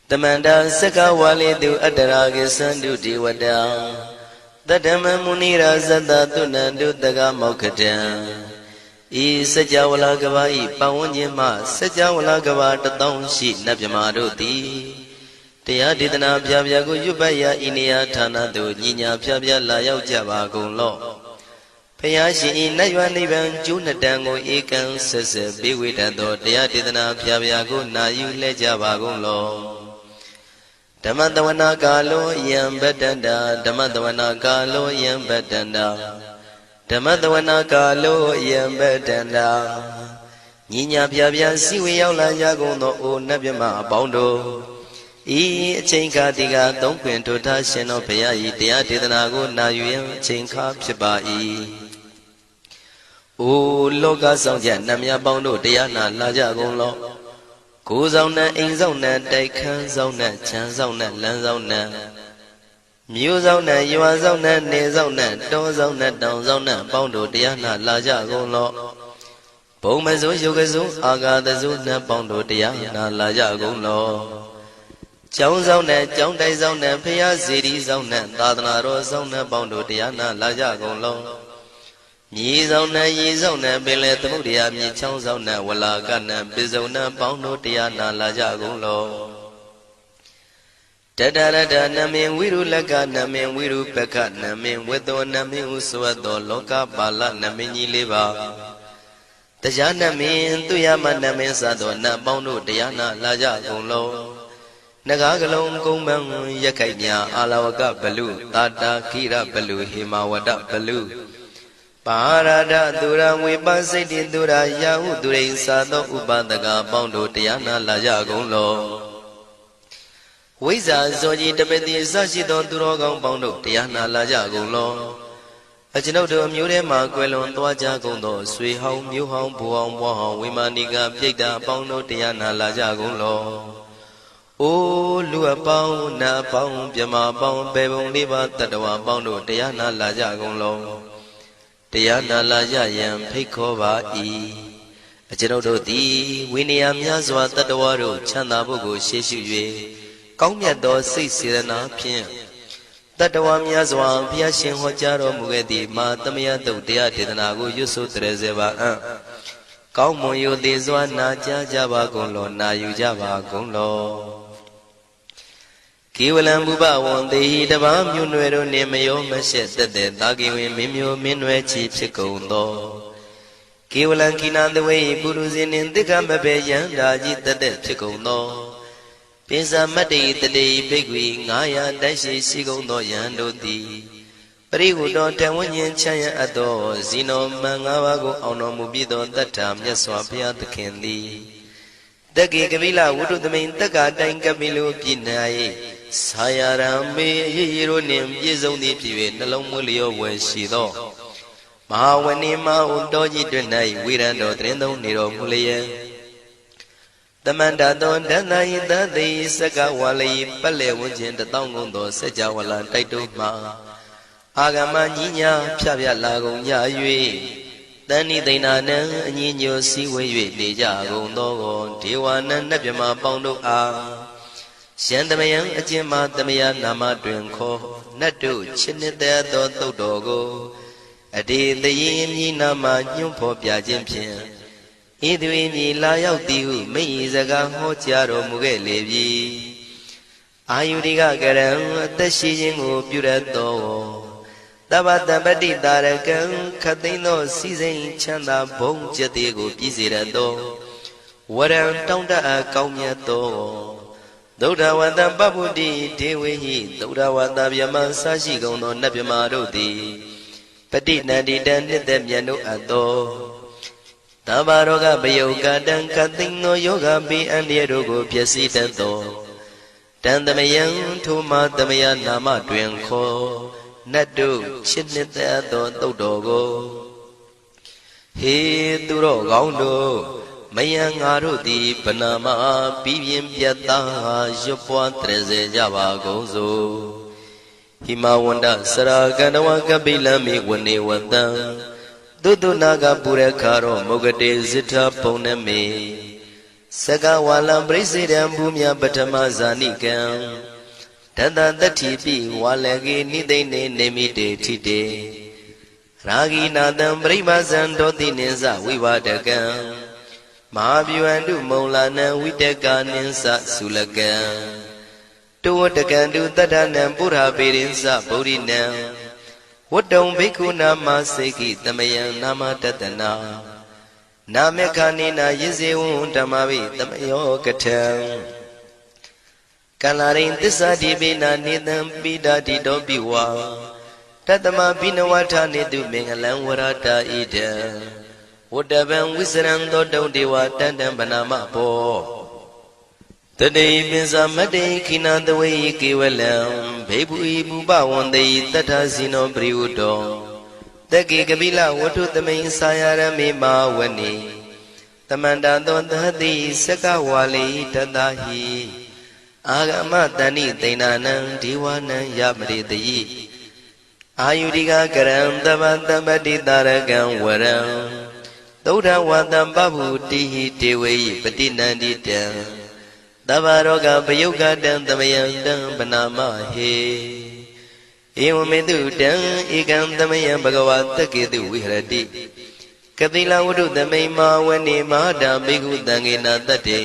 Tamanda Saka Wali do Adaragi Sandu Diwada Tadama Munira Zada Tunandu Daga Mokatan E Sajawala Gavai Pawanjima Sajawala Gavata Townshi Nabjamaruti Tia Didana Piaviago Yubaya Inia Tana do Nina Piavia Layao Javago Law Payashi Nayanivan Junadango Ekan Sese Biwitado Tia Didana Piaviago Nayu Lejavago Law Damadavana Galo Yam Bedanda Damadavana Galo Yam Bedanda Damadavana Galo Yam Bedanda Nina Piavia Siwiala Yagono O Nabima Bondo E Chinka Diga Don't Quint to Tashino Paya Tia Didanago Nayu Chinka Pibai O Loga Sonja Namia Bondo Diana Lajagon Go zona, in zona, they can zona, chan zona, land zona. Mu zona, you are zona, ne zona, do zona, down zona, bondo, diana, laja golo. Pomazo, yogazo, aga the zona, bondo, diana, laja golo. Chow zona, John day zona, pia city zona, dadana zona, bondo, diana, laja golo. Ye zona, Bele Mudia, Mi Chow zona, Walagana, Bizona, Bondo, Diana, Laja Golo. Dada Namin, Wiru Laga, Namin, Wiru Peka, Namin, Wedo, Namin, Usuado, Loka, Bala, Namini Liva. Tajana Min, Tuyama, Namin Sado, Bondo, Diana, Laja Golo. Nagagalong Gomang, Yakanya, Alawaka Balu, Tata, Kira Balu, Himawada Balu. Parada Dura Wibasiti Dura Yahu Dure Sado Ubadaga Bondo Tiana Laja Golo Wiza Zoji Tabeti Sashido Durogang Bondo Tiana Laja Golo Ajinodo Murema Quelon Tuaja Gondo Sui Hong Mu Hong Puong Wahong Wimaniga Pida Bondo Tiana Laja Golo O Lua Pong Na Pong Piama Pong Bebong Liba Tadawa Bondo Tiana Laja Golo Tiana Laja Yam Pekova E. A general D. Winniam Yazwa Tadawaro, Chanabugo, Sheshu, Komiado, Sisirana, Pien. Tadawam Yazwa, Piashin Hojaro Mugedi, Matamia do Dia Tidanago, Yusu Trezeva. Kaumoyo de Zwana Java Golo, Na Yujava Golo. Kiwalam Buba one day the Bam Yunuero Nemayo Meshet the Dagi Mimio Minwe Chief Chicondo. Kiwalan Kinan the way Buruzin in the Gambabe Yandaji the dead Chicondo. Pisa Mati the day big wing, Aya Dashi Sigondo Yando di. Periudo Tawanyan Chaya Ado, Zino Mangavago Ono Mubido that time Yaswapia the candy. The Gigavilla would do the main Taga Dangabilu Pinai. Sayarambe Hiro name Yizoni Pive, Nalomulio was she though. Mahawanima Undoji Dunai, Wirando Trendo Niro Mulia. The Mandadon Danai, the day Sakawali, Pale Wujin, the Tongundo, Sajawala, Taituma. Agama Nina, Pavia Lago, Yayue. Dani de Nana, Nino Siwe, Dejago, Nogo, Tiwana, Nabima Bondo A. Shandamayang Ajima Damaya Nama Drinko, Nadu, Chinida Dogo, Adi the Yin Nama Yumpo Piajimpian. Idwini Layao Diu, Meizaga Hotiaro Mugelevi. Ayudiga Garam, the Shijingu Purato. Dabata Badi Daragan, Katino, Season Chanda, Bong Jatigo, Pizirado. Water Tonda Kaumiato. Doda Wanda Babudi, Dewi, Doda Wanda Yaman Sashi Gono Nabimarodi, Petit Nadi Dan Demiano Ado Tabaroga Bayoga Dan Katino Yoga Be and Yerogo Piasitanto Dandamayan Tuma Damaya Nama Dwenko Nadu Chinita Dodogo He Duro Gaundo Mayang Arudi Panama Pivian Piata Jopua Treze Java Gozo Himawanda Saraganawa Kabila Mi Wani Wanda Dudu Naga Purekaro Mogade Zita Poneme Saka walam presidam bumya patama zanikam Tata tatipi walagi nidene nemite tite Ragi nadam brahmazan doti ninsa vivadakam Mahabhyuandu maulana vitaka ninsa sulakam Tuwatakandu tadanam pura pirinsa bodhinam Wadam bhikkhu nama seki tamayam nama tatana Namekhanina yizewun tamavi tamayo katam Kalarin tissa dibina nidam bidadi dobiwa Tatama binawata nidu mengalam warata ida Wadaban wisran dodau dewa tandam banama po Tadei binsa madei kinandawai kiwalam Bebu ibu bawandai tata sino priudo Dagi kabila watu tamay sayara me mawani Tamanda don dahadi saka wali tadahi Agama tani tainanang diwanang yamridayi Ayuriga karam tabadabadi taragang waram Tauda wadam babu tihi tewayi patinandita Tabaroga payoga dan tamayang dan banama he Ewamedu dan ikam tamayang bhagavata ketu vihrati Katila wudu tamay mawani mahada bhikkhu tangena tate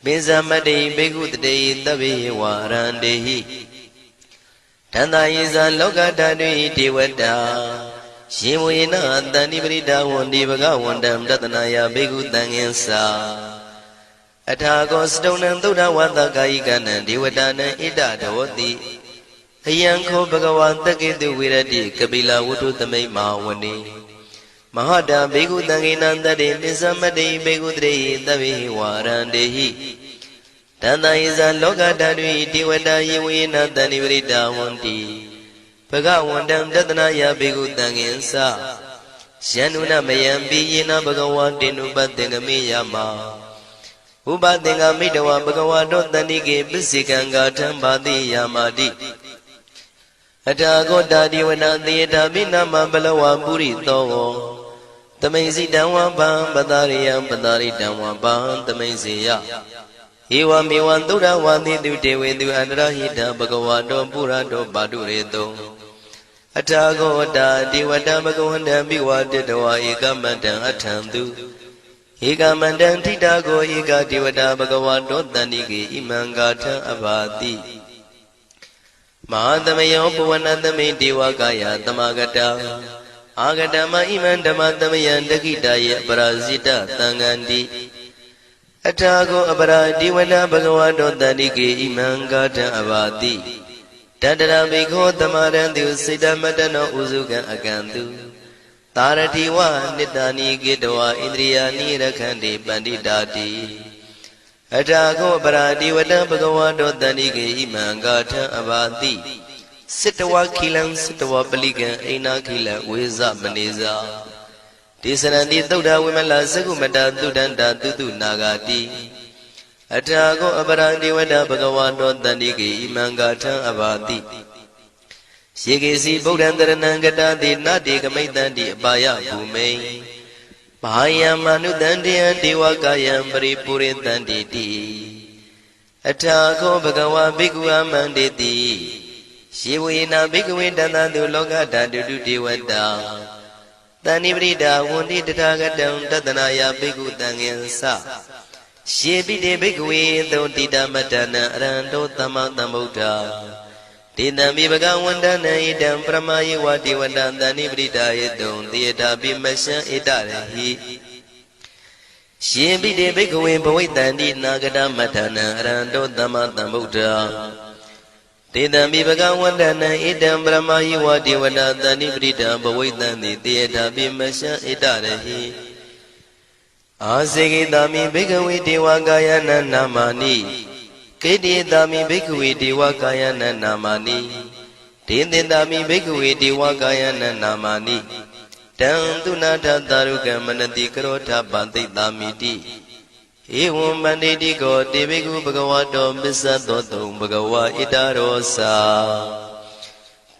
Binsamade bhikkhu tate tabi warandehi Tanda yisa loka tadwi devata Shimuyena tani prita wandi bhagavandam tatanaya bhikkhu tangensa Athago stonam tuda wata kayikanam devatanam ida dhavati Ayanko bhagavata ketu virati kapila wudu tamay mawani Mahada bhikkhu tangena tate binsamade bhikkhu tate tabi warandehi Tanda yisa loka tadvi devata yewena tani prita wandi Bhagavandam tatanaya bhikkhu tangensa Syanuna mayampi yena bhagavatinu patengami yama Upatenga midawa bhagavato tanike pisikanga thambati yamati Athago dadiwana thiyata binama balawa puri togo Tamaisi damwa bam padariyam padaritam bam tamaisiya Ewa mewan tura wandi tu dewetu andrahita bhagavato purato padureto Athago dadiwata bhagavandam biwadetawa ekamatang athantu Ekamandam titago eka devata bhagavato tanike imangatha abhati Mahadamayo puvanatame devakaya tamagata Agatama iman dhamatamayan dakitaya parasita tangandi Athago apara devata bhagavato tanike imangatha abhati Tadara bhikho tamarantu siddhamatano usukan akantu Taratiwa nitani gidwa indriyani rakhandi panditati Athago paradivata bhagavato tanike imangatha abhati Sittawa khilam sittawa palikan aina khilam veza maneza Tisaranti tauda vimala sagumata tudanta tutu nagati Athago paradivata bhagavato tanike imangatha abhati Shikesi Buddhantaranang Gadadi Nadi Kamaitanti Abaya Bhumei Mahaya Manudantiyan Devakayam Paripuritanti Athago Bhagava Bhikkhu Amanditi Shivuyena Bhikkhu Dantantu Lokata Dudu Devata Tani Prita Wundi Tathagatam Tatanaya Bhikkhu Tangensa Shivide Bhikkhu Totita Matana Aranto Tamatambuddha Tidami bhagavandana idam pramayi vati vadantani pritayadum tiyata bimasya itarahi Shimbide bhikkhave bhavaitanti nagata matana aranto tamatambuddha Tidami bhagavandana idam pramayi vati vadantani prita bhavaitanti tiyata bimasya itarahi Asekitami bhikkhave devakayana namani Kedidami bhikkhave devakayana namani Tindindami bhikkhave devakayana namani Tantunatha tarukam manati karotha bantidamiti Evam banditi ko devikku bhagavato missadoto bhagava itarosa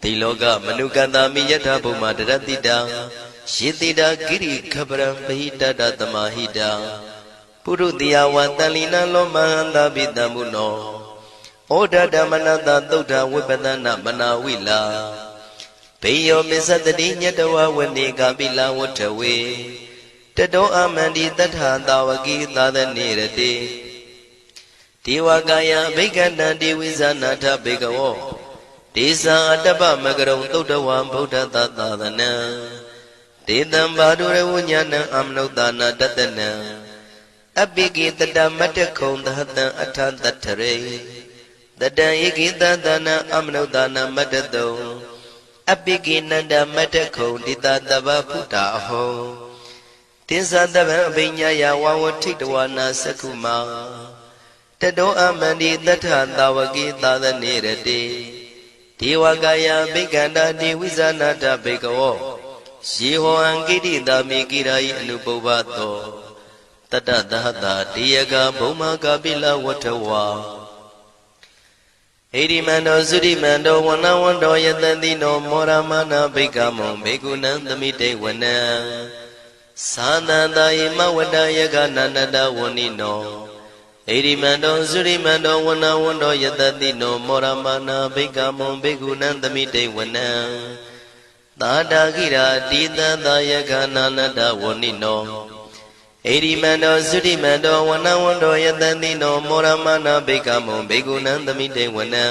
Tiloka manukatami yatha bhuma daratita Shitita giri khabaram bahita tamahita ပုရုတိယဝတလီနာလောမဟန္တာပိတံမုနောဩဒဓမ္မနတသုဒ္ဓဝိပဒနာမနာဝိလာဘေယောမစ္စတတိညတဝဝနေကပိလဝထဝေတတောအမန္တိတထသာဝကိသာသနေရတိဒေဝကာယဘိက္ခန္တံဒေဝိဇာနာထဘေကဝောဒေဇာအတ္တပမကရုံသုဒ္ဓဝံဗုဒ္ဓသာသနံဒေတံဘာဒုရဝဉာဏံအမနုဿာနာတတနံအပိကိတတမတ္တခုံသဟတံအထတထရေတတံဧကိတသနံအမနုဿာနာမတ္တတုံအပိကိနန္ဒမတ္တခုံတိတတဗ္ဗဖုတာအဟောတိသတဗံအဘိညာယဝဝထိတဝနာသက္ခုမာတတောအမန္တိတထသာဝကိသာသနေရတိဒေဝကာယဘိက္ခန္တာဒေဝိဇာနာတဘေကဝောယေဟောအံကိတိတာမိကိရာယိအနုပုဗ္ဗသောတတသဟတာတေယကဘုံမကပိလဝထဝါဣရိမန္တောသုရိမန္တောဝနဝန္တောယတတိနောမောရမနာဘိက္ခမုံဘေကုဏံသမိတေဝနံသာနန္တယေမဝတ္တယကနန္တဝနိနောဣရိမန္တောသုရိမန္တောဝနဝန္တောယတတိနောမောရမနာဘိက္ခမုံဘေကုဏံသမိတေဝနံသာတာခိရာတိတံသာယကနန္တဝနိနောဣရိမန္တောသုရိမန္တောဝနဝန္တောယတတိနောမောရမနာဘိက္ခမုံဘေကုဏံသမိတေဝနံ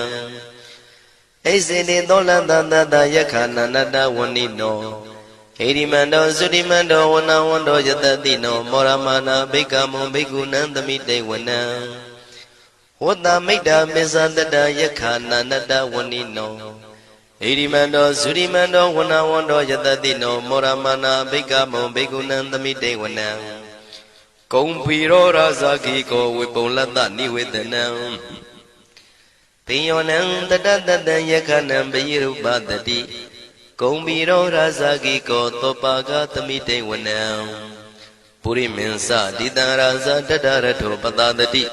ဣစေတိသောလတတတယခနန္တဝနိနောဣရိမန္တောသုရိမန္တောဝနဝန္တောယတတိနောမောရမနာဘိက္ခမုံဘေကုဏံသမိတေဝနံဝတ္တမိတ္တမစ္ဆတတယခနန္တဝနိနောဣရိမန္တောသုရိမန္တောဝနဝန္တောယတတိနောမောရမနာဘိက္ခမုံဘေကုဏံသမိတေဝနံကုံဖီရောရာဇာကိကောဝေပုံလတ္တနိဝေဒနံပိယောနံတတတတံယခနံပိရုပတတိကုံဖီရောရာဇာကိကောသောပါကသမိတေဝနံပုရိမင်းစတိတံရာဇာတတရထောပတတတိ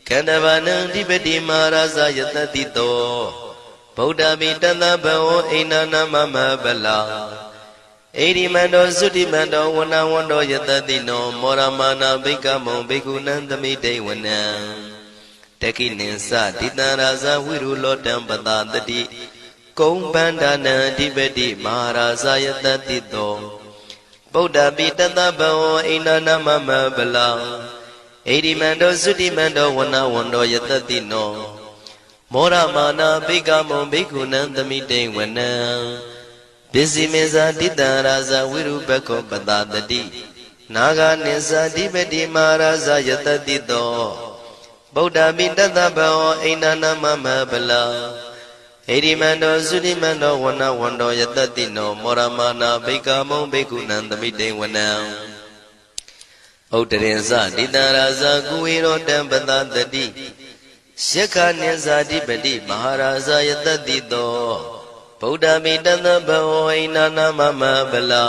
ခန္ဓဗာနံဓိပတိမဟာရာဇာယတတိတောဗုဒ္ဓမိတတဘောအိနာနာမမဗလာဣရိမန္တောသုတိမန္တောဝနဝန္တောယတတိနောမောရမနာဘိက္ခမုံဘိက္ခုနံသမိတေဝနံတခိနိသတိတံရာဇဝိရုလောတံပတတတိကုံဗန္ဒနံအဓိပတိမဟာရာဇယတတိတောဗုဒ္ဓပိတတဘောအိနာနာမမဗလာဣရိမန္တောသုတိမန္တောဝနဝန္တောယတတိနောမောရမနာဘိက္ခမုံဘိက္ခုနံသမိတေဝနံပစ္စည်းမေဇာတိတံရာဇဝိရုပခောပတတတိနာဂာနိသဓိပတိမဟာရာဇယတတိတောဗုဒ္ဓမိတတဘောအိနာနာမမဗလာဣရိမန္တောသုတိမန္တောဝနဝန္တောယတတိနောမောရမနာဘိက္ခမုံဘိက္ခုနံသမိတေဝနံဥတရင်စတိတံရာဇကုဝေရောတံပတတတိယက္ခနိသဓိပတိမဟာရာဇယတတိတောဗုဒ္ဓမိတတဘောဣနာနာမမဗလာ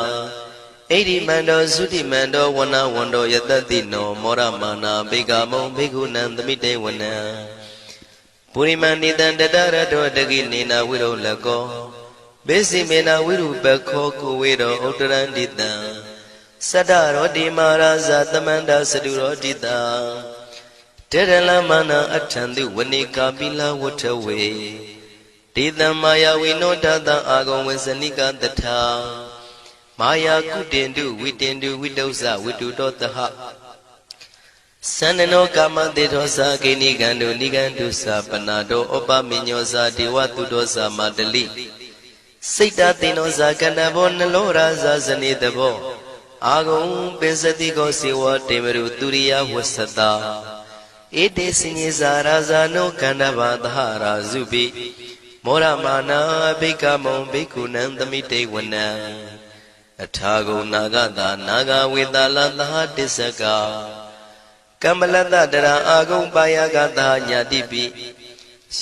ဣရိမန္တောသုတိမန္တောဝနဝန္တောယတတိနောမောရမနာဘိက္ခမုံဘိက္ခုနံသမိတေဝနံပုရိမန္တိတံတတရတောတကိနေနာဝိရုလကောဘေစီမေနာဝိရုပခောကုဝေရောဥတရန္တိတံသတ္တရောတိမဟာရာဇသမန္တစတုရောတိတံတေရလမနာအထံတုဝနေကာပိလဝထဝေဒေတံမာယာဝိနောတတံအာဂုံဝေစနိကတထာမာယာကုတင်တုဝိတင်တုဝိတုဇဝိတုတောတဟသန္နနောကာမတေသောသာကိနိကံတုနိကံတုသာပနာတောဩပမိညောသာဒေဝတုတောသာမတလိစိတ်တသိနောသာကန္တဘောနလောရာဇာဇနေတဘောအာဂုံပင်စတိကောစေဝတေမရုသူရိယဝသတာဧတေစဉ္ဇာရာဇာနောကန္တဘာသဟရာဇုပိမောရမနာဘိက္ခမုံဘိက္ခုနံသမိတေဝနံအထာဂုံနာဂတာနာဂဝေတလသဟတစ္စကကမ္မလတတရာအာဂုံပါယကတာညာတိပိ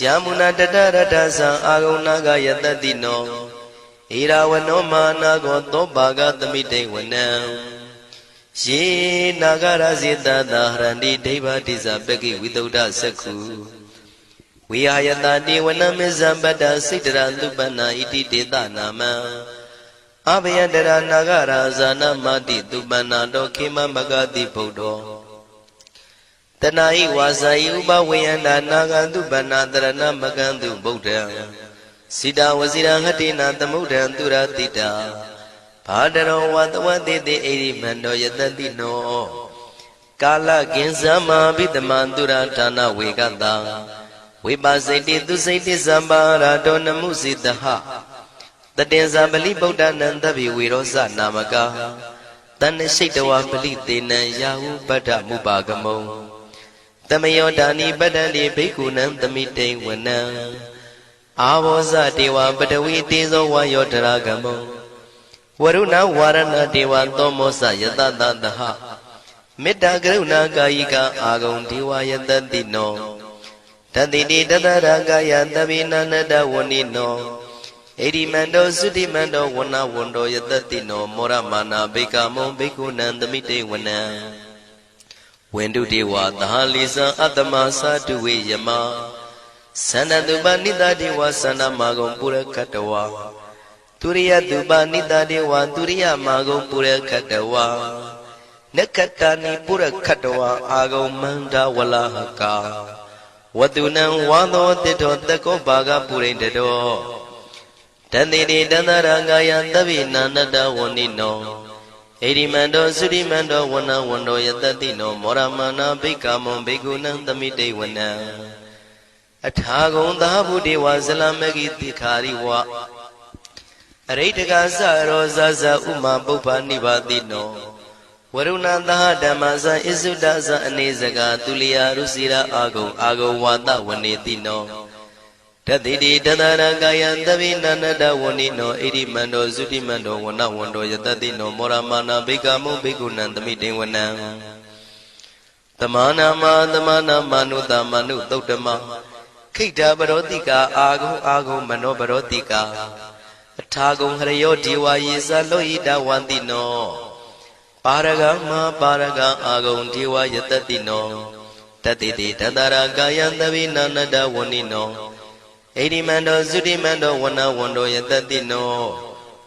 ယာမုနာတတရတသံအာဂုံနာဂယတတိနောဣရာဝနောမာနာကောသောပါကသမိတေဝနံယေနာဂရဇေတသာဟရန္တိဒိဗ္ဗတိဇပကိဝိသုဒ္ဓသက္ခုဝိဟာယတတိဝနမေဇံပတ္တစိတ္တရသုပနာဣတိတေတနာမံအဘယတရနာဂရာဇာနမတိသုပနာတောခေမမဂတိဗုဒ္ဓော တဏှာဤဝါစာဤဥပဝေယန္တာနာဂန္တုပဏတရဏမကန္တုဗုဒ္ဓံစိတဝစီရဟတိနာသမုဒ္ဒံသူရတိတာဘာတရောဝတဝတိတိဣရိမန္တောယတတိနောကာလကင်္စမဘိတမံသူရဌာနဝေကတံဝိပါစိတိသူစိတိသမ္ပါရာတောနမှုစိတဟတတေဇာပလိဗုဒ္ဓနံတဗ္ဗေဝေရောဇနာမကတဏ္ဏရှိတဝပလိတေနံယာဟုပတ္ထမုပါကမုံတမယောဒာနိပတ္တန္တိဘိက္ခုနံသမိတိဝနံအာဘောဇတေဝပတဝီတေဇောဝါယောတရာကမုံဝရုဏဝါရဏတေဝသောမောစယတတတဟမေတ္တာကရုဏာကာယိကအာဂုံဒေဝယတတိနောတတိတိတတရာကာယတဗိနန္တဝဏိနောဣရိမန္တောသုတိမန္တောဝဏဝန္တောယတတိနောမောရမာနာဘိက္ခမုံဘိက္ခုနံသမိတေဝနံဝန္တုတေဝသဟလိသံအတ္တမသာတုဝေယမသန္တတုပနိတတေဝသန္နမာဂုံပုရခတဝါទុរិយតុបនិតាទេវទុរិយមាဂုံပုရခတဝါနက္ခတနိပုရခတဝါအာဂုံမန္တဝလဟကာဝတုနံဝါသောတိတောတကောဘာဂပုရိတတောတန္တိတိတန္တရကာယသဗ္ဗိနာနတဝဏိနောဣရိမန္တောသုရိမန္တောဝဏဝန္တောယတတိနောမောရမနာဘိက္ခမုံဘိက္ခုနံသမိတေဝနံအထာဂုံသာဗုဒေဝဇလမဂိတိခာရိဝအရိတကသရောဇဇဥမာပုပ္ပနိဗ္ဗာတိနောဝရုဏသဟဓမ္မဇဣစုဒဇအနေစကာသူလျာရုစီရာအာဂုံဝါဒဝနေတိနောတတိတိတတရကာယသဗ္ဗိနန္တဝဏိနောဣရိမန္တောသုတိမန္တောဝဏဝန္တောယတတိနောမောရမာနာဘိက္ခမုံဘိက္ခုနံသမိတေဝနံသမာနာမနုတမနုသုတ်တမခိတ္တပရောတိကာအာဂုံမနောပရောတိကာအထာဂုံဟရယောဒေဝယေဇလောဣတဝန္တိနောပါရဂမပါရဂအာဂုံဒေဝယတတိနောတတိတိတတရာကာယသဗ္ဗိနာနတဝဏိနောဣရိမန္တောသုတိမန္တောဝဏဝန္တောယတတိနော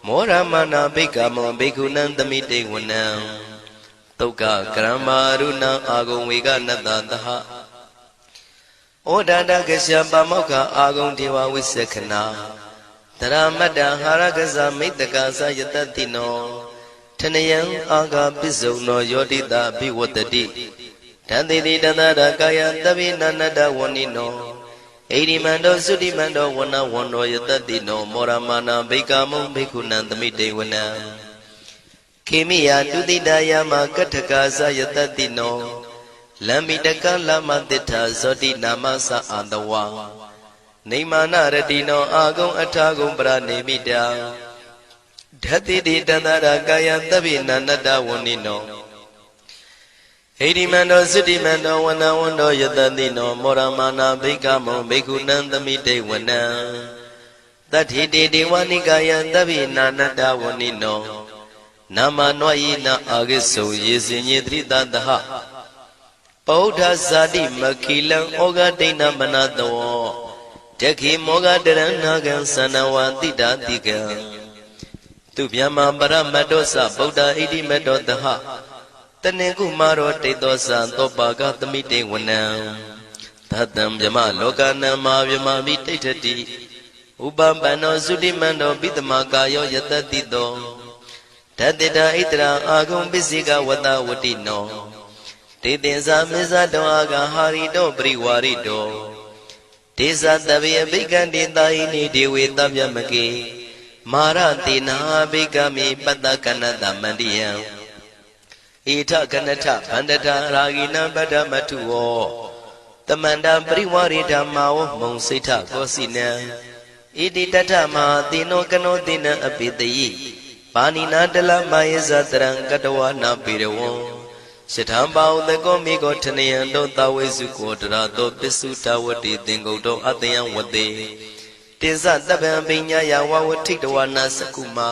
မောရမနာဘိက္ခမောဘိက္ခုနံသမိတေဝနံသုက္ကကရမရုဏအာဂုံဝေကနတသဟဩဒန္တကရှပါမောက္ခအာဂုံဒေဝဝိသခနာတရမတ္တဟာရကဇမိတ္တကသယတတိနောထနယံအာဂပိစုံနောယောတိတာဘိဝတ္တိတန္တိတိတတရကာယသဗ္ဗိနန္တဝဏိနောဣရိမန္တောသုတိမန္တောဝဏဝန္တောယတတိနောမောရမာနာဘိက္ခမုံဘိက္ခုနံသမိတေဝနံခေမိယတုတိတယမကထကာသယတတိနောလမ္မိတကလမတိထာဇောတိနာမသအာတဝါနေမာနရတိနောအာဂုံအထာဂုံပရနေမိတာဓတ္တိတိတန္တရာကာယသဗ္ဗိနန္တဝဏိနောဣရိမန္တောသုတိမန္တောဝဏဝန္တောယတတိနောမောရမာနာဘိက္ခမုံဘိက္ခုနံသမိတေဝနံတတ္ထိတိဒေဝနိကာယသဗ္ဗိနာနတဝဏိနောနာမနောယိနအာဂိစုံယေစင်ညေသရိတတဟပောဓဇာတိမခိလံဩဃဒိဏမနတောတခိမောဂတရဏဂံသနဝတိတာတိကံသူဗျမပရမတ္တောသဗုဒ္ဓဣတိမတ္တောတဟတနေကုမာရောတိတောသံသောပါကသမိတေဝနံသတ္တံဗျမလောကနံမာဗျမမိတိဋ္ဌတိဥပပန္နောသုတိမန္တောပိတမကာယောယတတိတောဓတ္တိတာဣတရာအာဂုံပစ္စိကဝတဝတိနောတေတင်္စာမေဇတောအာဂဟာရိတောပရိဝါရိတောဒေသတဗေဘိက္ခန္တေတာယိနိဒေဝေတဗျမကေမာရတေနာဘိက္ခမိပတ္တကနတမန္တိယံဣထကနထဗန္တထရာဂိနံပတ္တမထုဝောတမန္တပရိဝါရိဓမ္မာဝမုံစိဋ္ဌကောစီနံဣတိတထမဟာတိနောကနောတိနံအပိတယိပါဏိနာတလမယေဇတရံကတဝနာပေရဝံယထံပါဥတကောမိကောထနယံတောတဝေစုကောတရာတောပစ္စုတဝတိသင်္ကုတ်တောအတယံဝတေတေဇတပံပိညာယဝဝထိတဝနာစကုမာ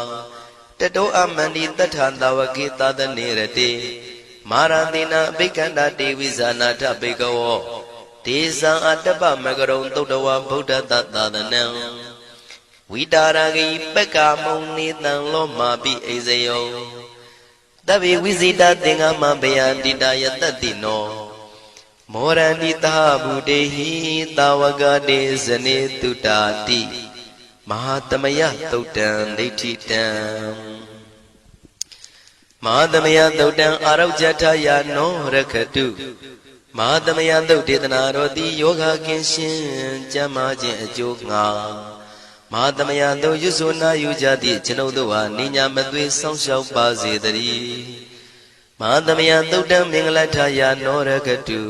တတောအမန္တိတထံတဝကေသဒနေရတေမာရတိနာအဘိက္ခန္တာတေဝိဇာနာထဘေကဝောဒေဇံအတ္တပမကရုံသုတ်တဝဗုဒ္ဓတသာသနံဝိတာရဂိပက္ကာမုံနေတံလောမာပိအိဇယောတဗေဝိဇိတသင်္ဃမဘယန္တိတယတတိနော မောရဏိတာဗုတေဟိတာဝကတေဇနေတုတာတိမဟာသမယသုတ်တံဒိဋ္ဌိတံမဟာသမယသုတ်တံအာရုဇ္ဇထယာနောရခတုမဟာသမယသုတ်ဒေသနာတော်သည်ယောဂကင်းရှင်းကျမ်းမာခြင်းအကျိုးငါမဟာသမယသုတ်ရွဆိုနာယူကြသည့်ကျွန်ုပ်တို့ဟာနိညာမသွေစောင့်ရှောက်ပါစေတည်းမဟာသမယသုတ်တံမင်္ဂလထယာနောရခတု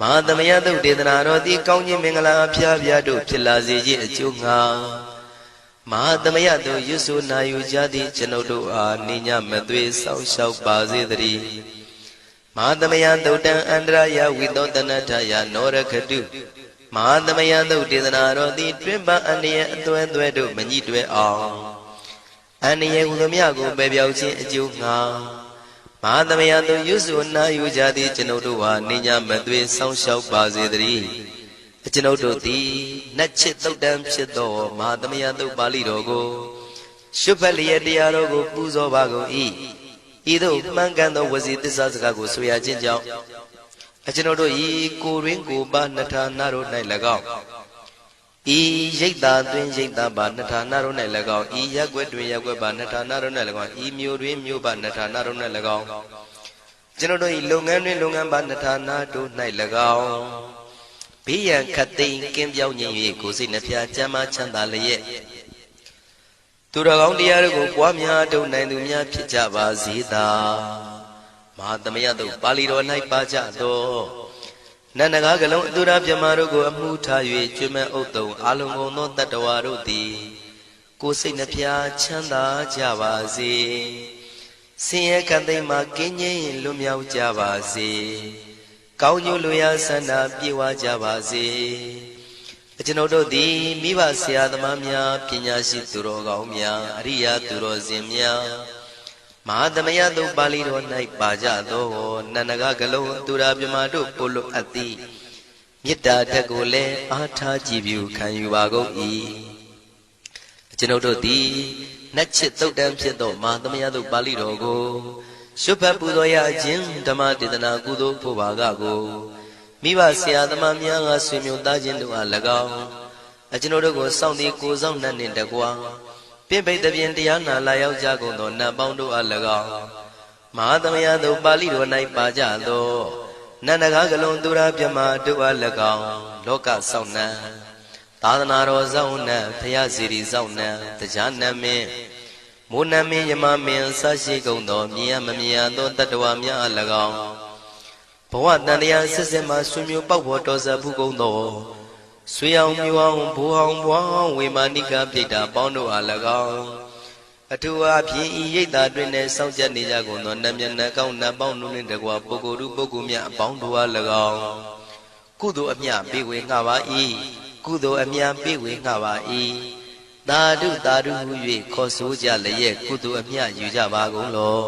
မဟာသမယသုတ်ဒေသနာတော်သည်ကောင်းခြင်းမင်္ဂလာအဖျားဖျားတို့ဖြစ်လာစေခြင်းအကျိုးငါမဟာသမယသုတ်ရွဆိုနာယူကြသည့်ကျွန်ုပ်တို့အားနိညာမသွေစောင့်ရှောက်ပါစေတည်းမဟာသမယသုတ်တံအန္တရာယဝိသောတနထယာနောရခတုမဟာသမယသုတ်ဒေသနာတော်သည်တွင်ပအန္တရာယ်အသွဲသွဲတို့မညှိတွဲအောင်အန္တရာယ်ဟူသည်ကိုပယ်ပြောက်ခြင်းအကျိုးငါမဟာသမယသုတ်ရွဆိုနာယူကြသည့်ကျွန်ုပ်တို့ဟာနိညာမသွေစောင့်ရှောက်ပါစေတည်းကျွန်ုပ်တို့သည်နတ်ချစ်သုတ်တံဖြစ်သောမဟာသမယသုတ်ပါဠိတော်ကိုရှုဖတ်လျက်တရားတော်ကိုပူဇော်ပါကုန်၏ဤသို့မှန်ကန်သောဝစီသစ္စာစကားကိုဆိုရခြင်းကြောင့်ကျွန်ုပ်တို့ဤကိုရင်းကိုပါနှထာနာတို့၌၎င်းဤရိတ်တာတွင်ရိတ်တာပါနှထာနာတို့၌၎င်းဤရက်ွက်တွင်ရက်ွက်ပါနှထာနာတို့၌၎င်းဤမြို့တွင်မြို့ပါနှထာနာတို့၌၎င်းကျွန်ုပ်တို့ဤလုပ်ငန်းတွင်လုပ်ငန်းပါနှထာနာတို့၌၎င်းဘေးရန်ခတ်သိမ်းကင်းပြောင်းခြင်း၍ကိုယ်စိတ်နှဖျားချမ်းသာချမ်းသာလျက်သူတော်ကောင်းတရားတို့ကိုပွားများထုတ်နိုင်သူများဖြစ်ကြပါစေသာမဟာသမယသုတ်ပါဠိတော်၌ပါကြသောနန္ဒကားကလုံးအတူရပြမတို့ကိုအမှုထား၍ကျွမ်းမဲ့ဥတုံအာလုံးကုန်သောတတ္တဝါတို့သည်ကိုယ်စိတ်နှဖျားချမ်းသာကြပါစေဆင်းရဲခတ်သိမ်းမှကင်းငြိမ်းလွတ်မြောက်ကြပါစေကောင်းကျိုးလိုရာဆန္ဒပြေဝကြပါစေကျွန်ုပ်တို့သည်မိဘဆရာသမားများပညာရှိသူတော်ကောင်းများအရိယာသူတော်စင်များမဟာသမယသုတ်ပါဠိတော်၌ပါကြသောနန္ဒကကလုံးသူရာပြမတို့ပို့လို့အပ်သည်မေတ္တာဓာတ်ကိုလည်းအားထားကြည်ပြုခံယူပါကုန်၏ကျွန်ုပ်တို့သည်နတ်ချစ်သုတ်တံဖြစ်သောမဟာသမယသုတ်ပါဠိတော်ကိုရှုဖတ်ပူဇော်ရခြင်းဓမ္မဒေသနာကုသိုလ်ဖို့ပါကကိုမိဘဆရာသမားများကဆွေမျိုးသားချင်းတို့အား၎င်းကျွန်ုပ်တို့ကိုစောင့်တည်ကိုဆောင်နှံ့နှင့်တကွာပြင့်ပိတ်သဖြင့်တရားနာလာရောက်ကြကုန်သောနတ်ပေါင်းတို့အား၎င်းမဟာသမယသုတ်ပါဠိတော်၌ပါကြသောနန္ဒကားကလုံးသူရာပြမတို့အား၎င်းလောကဆောင်နှံသာသနာတော်ဆောင်နှံဘုရားစီရီဆောင်နှံတရားနတ်မင်းမိုးနမင်းယမမင်းဆရှိကုန်သောမြင်ရမမြင်ရသောတတ္တဝါများအား၎င်းဘဝတန်တရားဆက်ဆက်မှဆွေမျိုးပေါက်ဖို့တော်စပ်ဘူးကုန်သောဆွေအောင်မျိုးအောင်ဘိုးအောင်ဘွားအောင်ဝေမာနိကပြိတ္တာပေါင်းတို့အား၎င်းအထူးအားဖြင့်ဤရိတ်တာတွင်နဲ့စောင့်ကြနေကြကုန်သောနတ်မြတ်နတ်ကောင်းနတ်ပေါင်းတို့နှင့်တကွာပုဂ္ဂိုလ်ပုဂ္ဂိုလ်များအပေါင်းတို့အား၎င်းကုသိုလ်အမြပေးဝေငှပါ၏ကုသိုလ်အမြပေးဝေငှပါ၏သာဓုသာဓုဟု၍ခေါ်ဆိုကြလျက်ကုသိုလ်အမြယူကြပါကုန်လော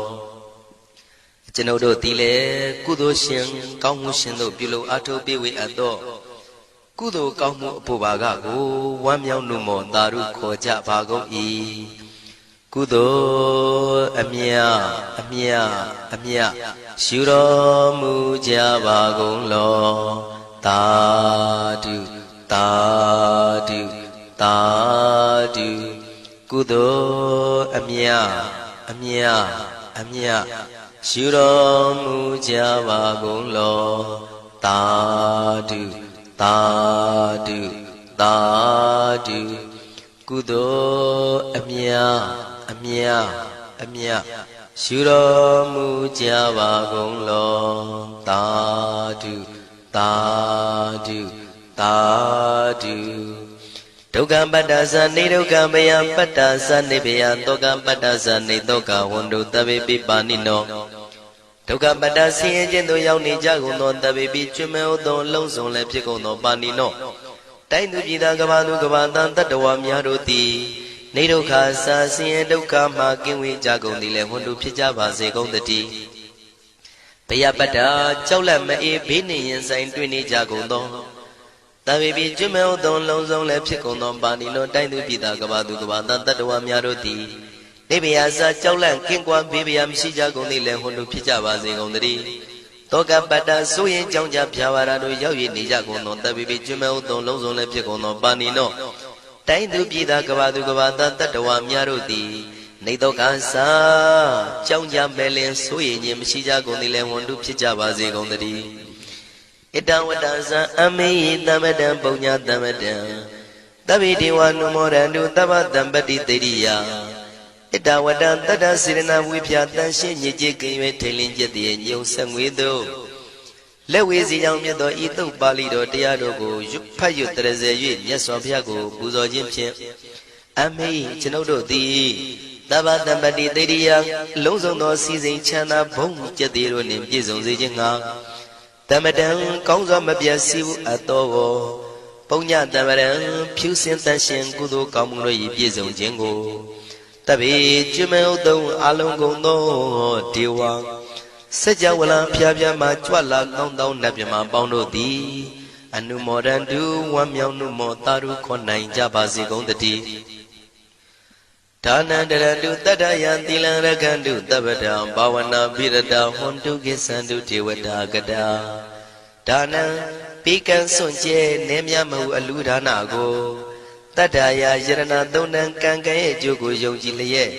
ကျွန်ုပ်တို့သည်လည်းကုသိုလ်ရှင်ကောင်းမှုရှင်တို့ပြုလို့အထောက်ပေးဝေအပ်သောကုသိုလ်ကောင်းမှုအဖို့ပါကကိုဝမ်းမြောက်နှုမောသာဓုခေါ်ကြပါကုန်၏ကုသိုလ်အမြအမြအမြရှုတော်မူကြပါကုန်လောသာဓုသာဓုသာဓုကုသိုလ်အမြအမြအမြရှုတော်မူကြပါကုန်လောသာဓုသာဓုသာဓုကုသိုလ်အမြအမြအမြရှုတော်မူကြပါကုန်လောသာဓုသာဓုသာဓုဒုက္ခပတ္တသနေဒုက္ခမယပတ္တသနေဘယတောကပတ္တသနေတောကဝန္တုတဗေပိပါဏိနောဒုက္ခပတ္တဆင်းရဲခြင်းသို့ရောက်နေကြကုန်သောတဗေပိကျွမ်းမဲ့သောလုံးစုံလည်းဖြစ်ကုန်သောပါဏိနောတိုင်းသူပြည်သားကဘာသူကဘာတန်တတ္တဝါများတို့သည်နေဒုက္ခစာဆင်းရဲဒုက္ခမှကင်းဝေးကြကုန်သည်လည်းဝန္တုဖြစ်ကြပါစေကုန်သတည်းဘယပတ္တကြောက်လန့်မအေးဘေးနှင့်ရင်ဆိုင်တွေ့နေကြကုန်သောတဗေပိကျွမ်းမဲ့သောလုံးစုံလည်းဖြစ်ကုန်သောပါဏိနောတိုင်းသူပြည်သားကဘာသူကဘာတန်တတ္တဝါများတို့သည်နေဘယစာကြောက်လန့်ကင်းကွာဘေးဘယမရှိကြကုန်သည်လည်းဝန္တုဖြစ်ကြပါစေကုန်သတည်း တောကပတ္တဆိုရင်ကြောင့်ကြဖြာဝါရတို့ရောက်ရနေကြကုန်သောတပိပိကျွမဲဥသုံးလုံးစုံလည်းဖြစ်ကုန်သောပါဏိနောတိုင်းသူပြည်သားကဘာသူကဘာသားတတ္တဝါများတို့သည်နေတောကသာကြောင့်ကြမဲ့လင်ဆိုရင်ခြင်းမရှိကြကုန်သည်လည်းဝန်တုဖြစ်ကြပါစေကုန်သတည်းဣတဝတ္တဇံအမေယသမ္မတံပုညသမ္မတံတဗ္ဗေဒေဝနုမောရန္တုသဗ္ဗတံပတိတေရိယဣတဝတ္တတတ္တစေရနာဝိဖြာတန်ရှင်းညစ်ကြေးကင်၍ထိန်လင်းကျက်တည်းညုံဆက်ငွေတို့လက်ဝေစီကြောင့်မြတ်သောဤသုတ်ပါဠိတော်တရားတို့ကိုဖတ်ရွတ်တရစေ၍မြတ်စွာဘုရားကိုပူဇော်ခြင်းဖြင့်အမေကျွန်ုပ်တို့သည်သဗ္ဗတံပတိတေရိယလုံးစုံသောစီစဉ်ချမ်းသာဘုံကျက်သေးတို့နှင့်ပြည့်စုံစေခြင်းငှာတမတံကောင်းစွာမပြတ်စီဘူးအတော်ကိုပုညတမရံဖြူစင်တန်ရှင်ကုသိုလ်ကောင်းမှုတို့၏ပြည့်စုံခြင်းကိုတပိကျွမဲဥသုံးအလုံးကုန်သောဒေဝစัจ java လံဖျားဖျားမှကြွလာကောင်းသောနတ်မြမပေါင်းတို့သည်အနုမောဒန္တုဝမ်းမြောက်နုမောတာရုခွန်နိုင်ကြပါစေကုန်တည်းဒါနန္တရတုတတ္တယံသီလံရကန္တုတပ္ပတံဘာဝနာပိရတဟွန်တုကိသန္တုဒေဝတာကတာဒါနံပိကံစွန့်ကျဲနေမြမဟုအလူဒါနကိုတတ္တယာယရဏသုံးတန်ကံကံရဲ့အကျိုးကိုယုံကြည်လျက်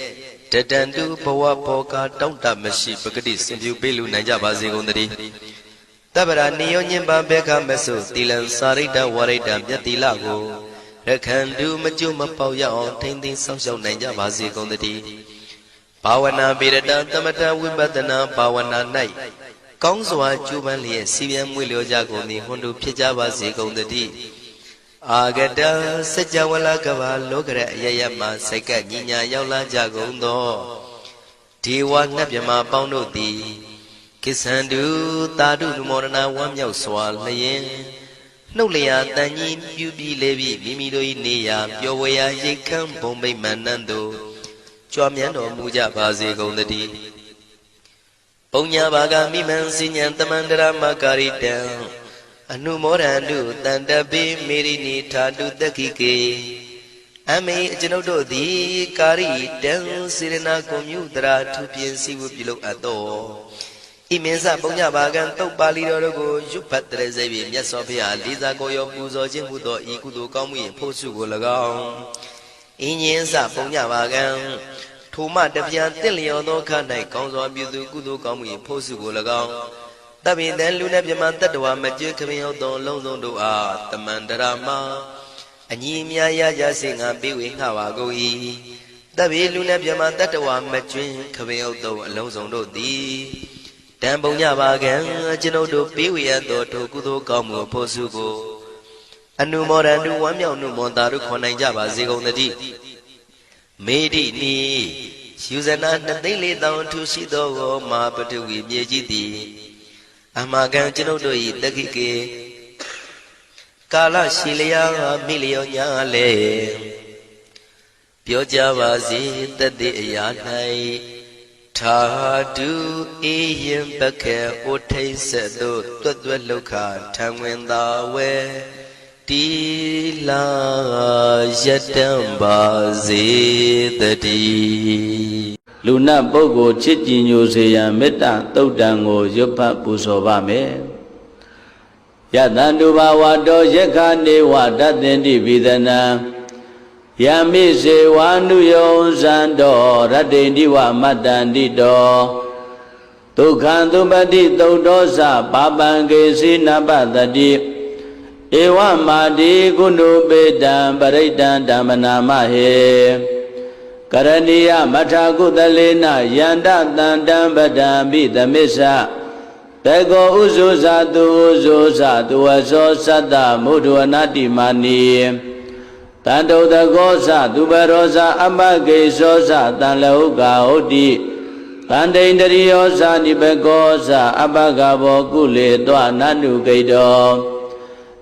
တတန္တုဘဝဘောကတောင့်တမရှိပဂတိစင်ပြုပေးလူနိုင်ကြပါစေကုန်သတည်းတပ္ပရာနိယောညင်ပဘေခမဆုသီလံစာရိတ္တဝရိတ္တမြတ်တိလကိုရခန္တုမကျွမပေါရအောင်ထိမ့်သိမ်းဆောင်ရှောက်နိုင်ကြပါစေကုန်သတည်းဘာဝနာပိရတသမထဝိပဿနာဘာဝနာ၌ကောင်းစွာကျူးပန်းလျက်စီပြန်မွေလျောကြကုန်သည်ဟွန်တုဖြစ်ကြပါစေကုန်သတည်းအာဂတစัจ java လကဘာလောကရအယယမှစိတ်ကညီညာရောက်လာကြကုန်သောဒေဝနတ်မြမပေါင်းတို့သည်ကိစ္ဆန္တုသာဓုနုမောဒနာဝမ်းမြောက်စွာလျင်နှုတ်လျာတန်ကြီးပြူပြီးလေပြီးမိမိတို့၏နေရာပျော်ဝေရာရိတ်ခမ်းဘုံမိတ်မှန်နှံ့သို့ကြွမြန်းတော်မူကြပါစေကုန်သတည်းပုညဘာဂမိမံစိညာတမန္တရမကာရိတံအနုမောဒန္တုတန္တပိမေရိနိထာတုတခိကေအမေကျွန်ုပ်တို့သည်ကာရိတံစေရနာကွန်မြူတရာထူပြင်းစီဝပြုလုပ်အပ်သောဣမင်းစပုညဘာကံတုတ်ပါဠိတော်တို့ကိုရွတ်ဖတ်တရစေပြီးမြတ်စွာဘုရားလေးစားကိုရောပူဇော်ခြင်းဟူသောဤကုသိုလ်ကောင်းမှု၏ဖို့စုကို၎င်းဣညင်းစပုညဘာကံထိုမှတပြန်တင့်လျော်သောခ၌ကောင်းစွာပြုသူကုသိုလ်ကောင်းမှု၏ဖို့စုကို၎င်းတပိတံလူနဲ့ပြမတတ္တဝါမကျွခမင်းဟုတ်သောလုံးစုံတို့အားတမန္တရာမအညီအမြရကြစေငါပေးဝေငှပါကုန်၏တပိလူနဲ့ပြမတတ္တဝါမကျွခမင်းဟုတ်သောအလုံးစုံတို့သည်တံပုံညပါကံကျွန်ုပ်တို့ပေးဝေရသောထိုကုသိုလ်ကောင်းမှုဖို့စုကိုအနုမောဒန္တုဝမ်းမြောက်နုမောတာတို့ခွန်နိုင်ကြပါစေကုန်သတည်းမေတိနိယူဇနာ2,400,000ထူရှိသောမဟာပတုဝီမြေကြီးသည်အမကံကျွန်ုပ်တို့၏တခိကေကာလရှိလျာမိလျောညာလေပြောကြပါစေတတိအရာ၌ထာတုအေယံပခေဩထိတ်ဆက်သို့တွတ်တွတ်လောက်ခထံဝင်သာဝဲတီလာယတံပါစေတည်းလူနတ်ပုဂ္ဂိုလ်ချစ်ကြည်ညိုစေရန်မေတ္တာသုတ်တံကိုရွတ်ဖတ်ပူဇော်ပါမယ်ယတံတုဘာဝတောယက္ခနေဝတတ္တင်တိဝိဒနံယမိစေဝါနုယောဇန္တောရတ္တိတိဝမတ္တန္တိတောဒုက္ခံသုပတိသုတ်တောသပါပံကေစီနပတတိဧဝမာတိကုဏုပေတံပရိတံဓမ္မနာမဟေကရဏီယမထာကုသလေနယန္တတန္တံပဒံပိသမစ္ဆတေကောဥဇုဇာတုဥဇုဇာတုဝသောသတ္တမုဒ္ဒဝနာတိမာနီတန္တုတကောသသူပရောဇာအပကေသောသတံလောကဟုတ်တိတန္တိန္တရိယောဇာနိဘကောသအပကဘောကုလေတောနန္တုဂိတော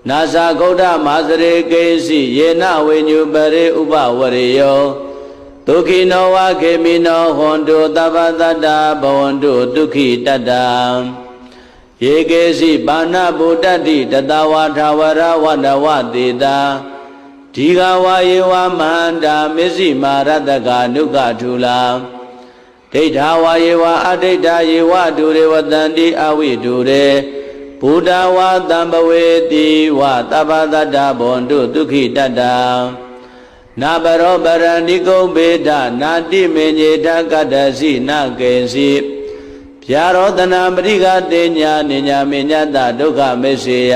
နာဇာဂௌဒမသရေကေစီယေနဝိညုပရိဥပဝရေယောဒုက္ခိနောဝခေမိနောဟွန်တုသဗ္ဗတတ္တဘဝန္တုဒုက္ခိတတ္တယေကေစီပါဏဗုဒ္ဓတိတတဝါထာဝရဝန္တဝတေတာဒီဃဝါယေဝမန္တာမစ္စည်းမာရတကနုကထူလာ ဒိဋ္ဌဝါယေဝအဒိဋ္ဌယေဝဒုရေဝတန္တိအဝိဒုရေဘုဒ္ဓဝါတံပဝေတိဝသဗ္ဗတတ္တဘွန်တုဒုက္ခိတတ္တနာဘရောပရဏိကုံဘေဒနာတိမေညေထကတ္တစီနကေစီဗျာရောတနာပရိကတေညာနိညာမေညတဒုက္ခမေစေယ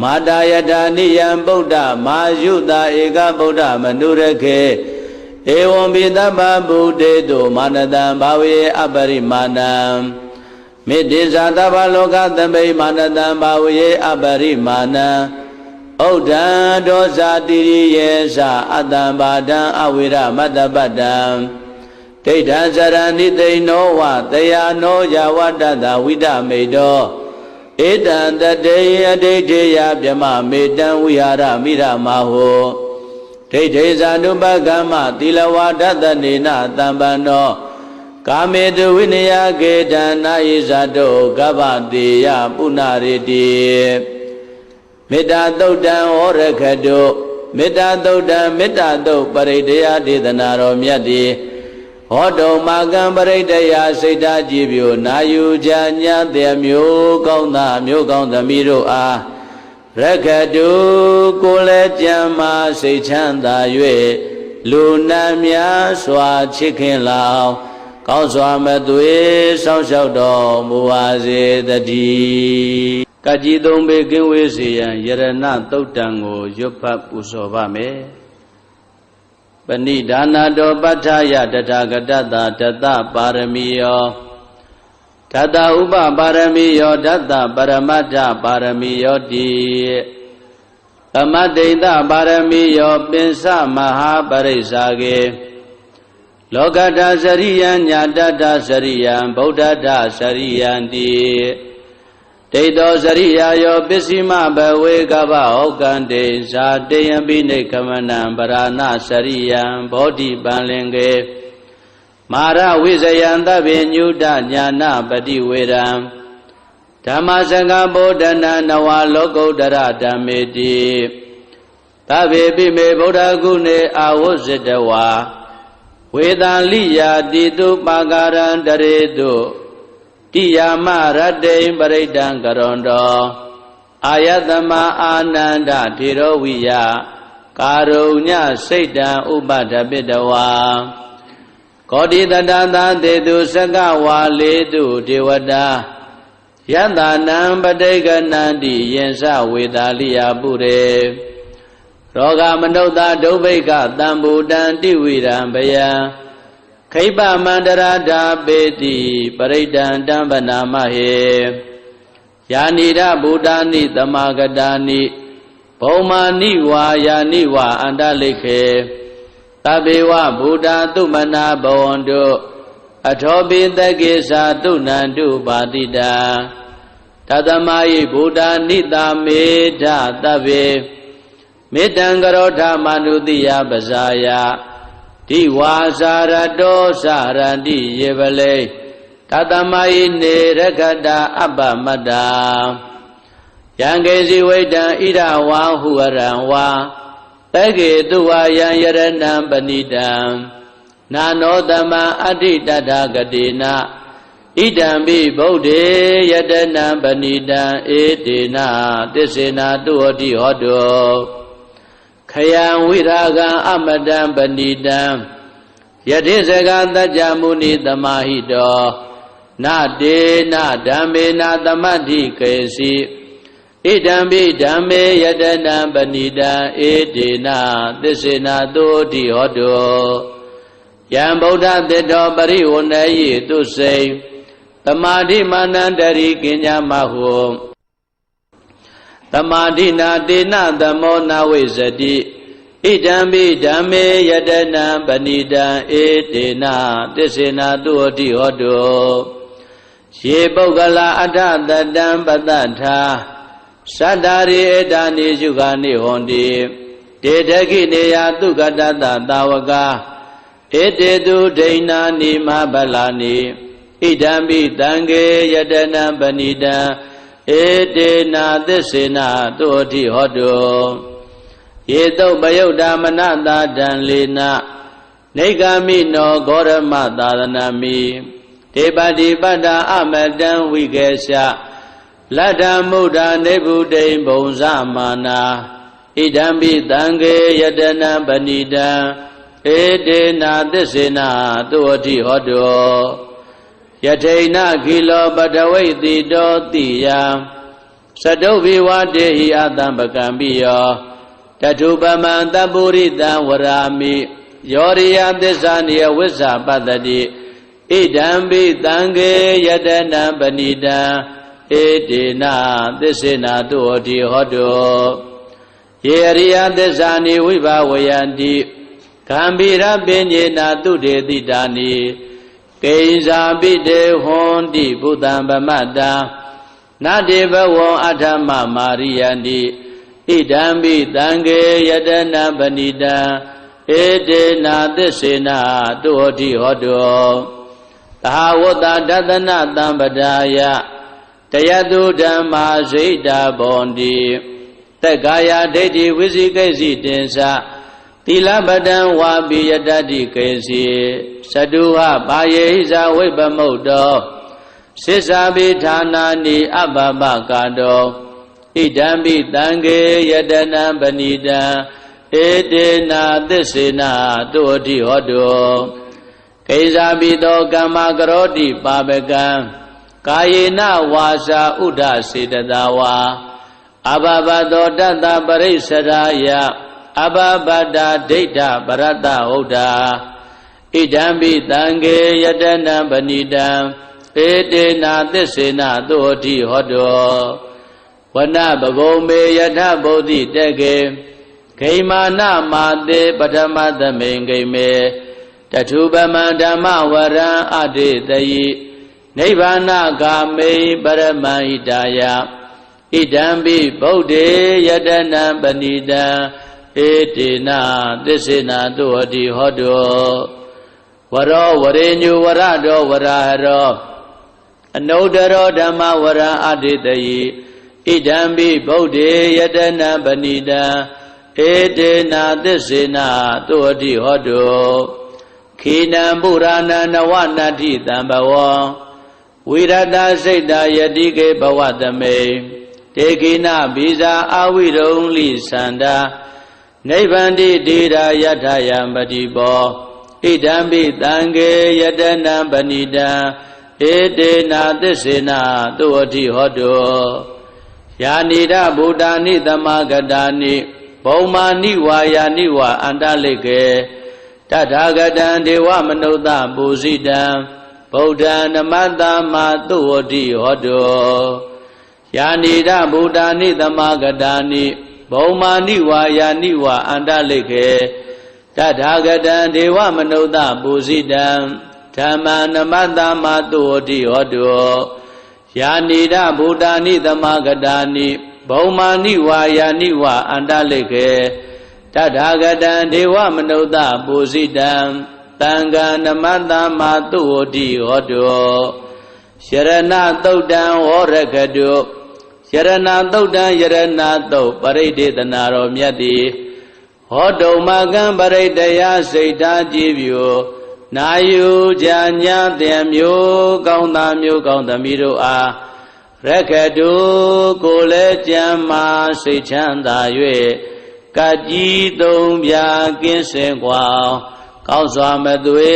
မာတာယထာနိယံဗုဒ္ဓမာယုတာဧကဗုဒ္ဓမနုရခေဧဝံပိသဗ္ဗဗုဒေတုမာနတံဘာဝေအပရိမာဏံမေတ္တိဇာသဗ္ဗလောကသမိမာနတံဘာဝေအပရိမာဏံဩဒံဒောဇာတိရိယေသအတ္တံဘာဒံအဝိရမတ္တပတ္တံဒိဋ္ဌံစရဏိသိနောဝတယာနောယဝတ္တတဝိဒမေတောဧတံတတေယဒိဋ္ဌေယဗြမမေတံဝိဟာရမိရမဟောဒိဋ္ဌေဇာနုပကမ္မသီလဝါဒတနေနတံပန္နောကာမေတုဝိနယကေတံနာယိဇာတောကဗ္ဗတေယပုဏ္ဏရေတိမေတ္တာသုတ်တံဟောရခတုမေတ္တာသုတ်တံမေတ္တာသုတ်ပရိဒေယဒေသနာတော်မြတ်တိဟောတုံမာကံပရိတယစိတ်ဓာကြည်ပြိုနာယူကြညာတဲ့မျိုးကောင်းသားမျိုးကောင်းသမီးတို့အားရခတုကိုလည်းကြံမာစိတ်ချမ်းသာ၍လူနာများစွာချစ်ခင်လောင်ကောင်းစွာမသွေစောင့်ရှောက်တော်မူပါစေတည်းကကြီးသုံးပေကင်းဝေးစေရန်ယရဏသုတ်တံကိုရွတ်ဖတ်ပူဇော်ပါမယ်ပဏိဒါနာတောပဋ္ဌာယတထာဂတတတတပါရမီယောတတဥပပါရမီယောတတပရမတ္ထပါရမီယောတိသမတ္တိတပါရမီယောပင်စမဟာပရိစ္ဆာကေလောကတစရိယံညာတတစရိယံဗုဒ္ဓတစရိယံတိဒိဋ္ဌောစရိယာယောပစ္စည်းမဘဝေကဗ္ဗဟောကံတေဇာတေယံပိနိကမနံပရဏစရိယံဘောဓိပံလင်ကေမာရဝိဇယံသဗ္ဗညုတညာနာပတိဝေရံဓမ္မစကဗောဓနာနဝလောကုတ္တရဓမ္မေတိသဗ္ဗေပိမေဗုဒ္ဓဂုဏေအာဝဇ္ဇတဝါဝေသံလိယာတိတုပါကာရံတရေတုတိယာမရတ္တိပရိဒံကရွန်တောအာယတမအာနန္ဒထေရဝိယကာရုညစိတ်တံဥပဒပိတဝါကောတိတတသတေတုစကဝါလေတုဒေဝတာယတနံပဋိကနန္တိယင်္စဝေတာလိယပုရေရောဂမနုဿဒုဗ္ဗိကတံဘူတံတိဝိရံဘယံခိပမန္တရာဓာပေတိပရိဒံတံပနာမဟေယာနိရဗုဒ္ဓာနိသမာဂတာနိဘုံမာနိဝါယာနိဝါအန္တလိခေသဗ္ဗေဝဗုဒ္ဓသုမနာဘဝန္တုအထောပိတကေသာတုနန္တုပါတိတာတသမယိဗုဒ္ဓနိတာမေဓသဗ္ဗေမေတ္တံကရောဓမနုတိယပဇာယတိဝါစာရတောစာရတိယေပလေတသမယိနေရခတအပ္ပမတ္တာယံကေစီဝိတံဣရဝါဟုရံဝါတကေတုဝါယံယရဏံပဏိတံနာနောတမံအဋ္ဌိတတဂတိနာဣဒံပိဗုဒ္ဓေယတနံပဏိတံဧတေနသစ္စေနာတုဟောတိဟောတောခယံဝိရာဂံအမတံပဏိတံယတိစကသัจ जा မုနိသမာဟိတောနတေနဓမ္မေနသမတ္ထိကေစီဣဒံပိဓမ္မေယတနံပဏိတံဧတေနသစ္စေနာတုဟောတိဟောတောယံဗုဒ္ဓသစ္တောပရိဝဏယိတုစိံသမာဓိမာနန္တရိကိညာမဟုသမာဓိနာတေနသမောနာဝိဇတိဣဒံပိဓမ္မေယတနံပဏိတံဧတေနသစ္စေနာတုဟောတိဟောတောယေပုဂ္ဂလာအထတတံပတ္တထာသတ္တာရိဧတာနိယုဂာနိဟောတိတေတခိနေယသုကတတသာဝကာဧတေတုဒိဏာနိမဗလာနိဣဒံပိတံဃေယတနံပဏိတံဧတေနာသစ္စေနာတုဟောတိဟောတောယေတုပယုတ်တာမနတာတံလေန နေဂမိနောဂောရမသာသနာမိဒေပတိပတ္တာအမတံဝိကေရှလတ္တမုဒ္ဒနေဗုဒိံဘုံဇမာနာဣဒံပိတံခေယတနံပဏိတံဧတေနာသစ္စေနာသုဝတိဟောတောယထိဏခိလောပတဝိတိတောတိယသတုဘိဝတေဟိအတံပကံပိယောတထုပမံတပုရိတံဝရာမိယောရိယသစ္စာနိယဝိဇ္ဇာပတ္တိဣဒံပိတံခေယတနံပဏိတံဧတေနာသစ္စေနာသုဝတိဟောတောယေရိယသစ္စာနိဝိဘဝယန္တိဂံဗိရပင်ညေနာတုတေတိတာနိကိဉ္စာပိတေဟွန်တိဘုဒ္ဓံဗမတ္တနတေဘဝံအထမမာရိယန္တိဣဒံပိတံခေယတနံပဏိတံဧတေနာသစ္စေနာတုဟောတိဟောတောသဟဝတ္တဒသနသံပဒါယတယတုဓမ္မာဇိတာဘောန္တိသက္ကာယဒိဋ္ဌိဝိသိကိစီတင်္စသီလပတံဝါပိယတတိကေစီသတုဟပါယေဟိဇာဝိပမုတ်တောသစ္စာပိဌာနာနိအပပကာတောဣဒံပိတံခေယတနံပဏိတံဧတေနာသစ္စေနာသုဝတိဟောတောကိဉ္စာပိတောကမ္မကရောတိပါပကံကာယေနဝါစာဥဒ္ဒစေတသာဝါအဘဘတောတတ္တပရိစ္ဆရာယအဘဘဒာဒိဋ္ဌပရတ္တဟုတ်တာဣဒံပိတံခေယတနံပဏိတံဧတေနာသစ္စေနာသုဟောတိဟောတောဝနပဂုံမေယထဗုဒ္ဓိတကေဂိမာနမာတေပထမသမိန်ဂိမေတထုပမံဓမ္မဝရံအတေတယိနိဗ္ဗာနဂာမိပရမဟိတာယဣဒံပိဗုဒ္ဓေယတနံပဏိတံဧတေနာသစ္စေနာသုဟောတိဟောတောဝရောဝရေညုဝရတောဝရဟရောအနုတ္တရောဓမ္မဝရံအတေတယိဣဒံပိဗုဒ္ဓေယတနံပဏိတံဧတေနာသစ္စေနာသုဟောတိဟောတောခိနံပုရာဏနဝနတ္ထိတံဘဝံဝိရတစိတ်တာယတိကေဘဝသမေတေခိနဘိဇာအဝိရုံလိသန္တာနိဗ္ဗန္တိတိရာယထယံပတိဘောဣဒံပိတံခေယတနံပဏိတံဧတေနာသစ္စေနာသုဝတိဟောတောယာနိဒဗုဒ္ဓာနိသမဂတာနိဘုံမာနိဝါယာနိဝါအန္တလိကေတထာဂတံဒေဝမနုဿပူဇိတံဗုဒ္ဓံနမတ္တမသုဝတိဟောတောယာနိဒဗုဒ္ဓာနိသမဂတာနိဘုံမာနိဝါယာနိဝါအန္တလိကေတထာဂတံဒေဝမနုဿပူဇိတံဓမ္မံနမတ္တမသုဝတိဟောတောယာနိဒဗုဒ္ဓာနိသမဂတာနိဘုံမာနိဝါယာနိဝါအန္တလိကေတထာဂတံဒေဝမနုဿပူဇိတံတံဃာနမတ္တမသုဝတိဟောတောယရဏသုတ်တံဝရကတုယရဏသုတ်တံယရဏသုတ်ပရိဒေသနာတော်မြတ်သည်ဟောတုံမကံပရိတယစိတ်ဓာကြည်ပြူနာယူကြညာတဲ့မျိုးကောင်းသားမျိုးကောင်းသမီးတို့အားရကတုကိုလည်းကြံမာစိတ်ချမ်းသာ၍ကကြီးသုံးပြကင်းစင်กว่าကောင်းစွာမသွေ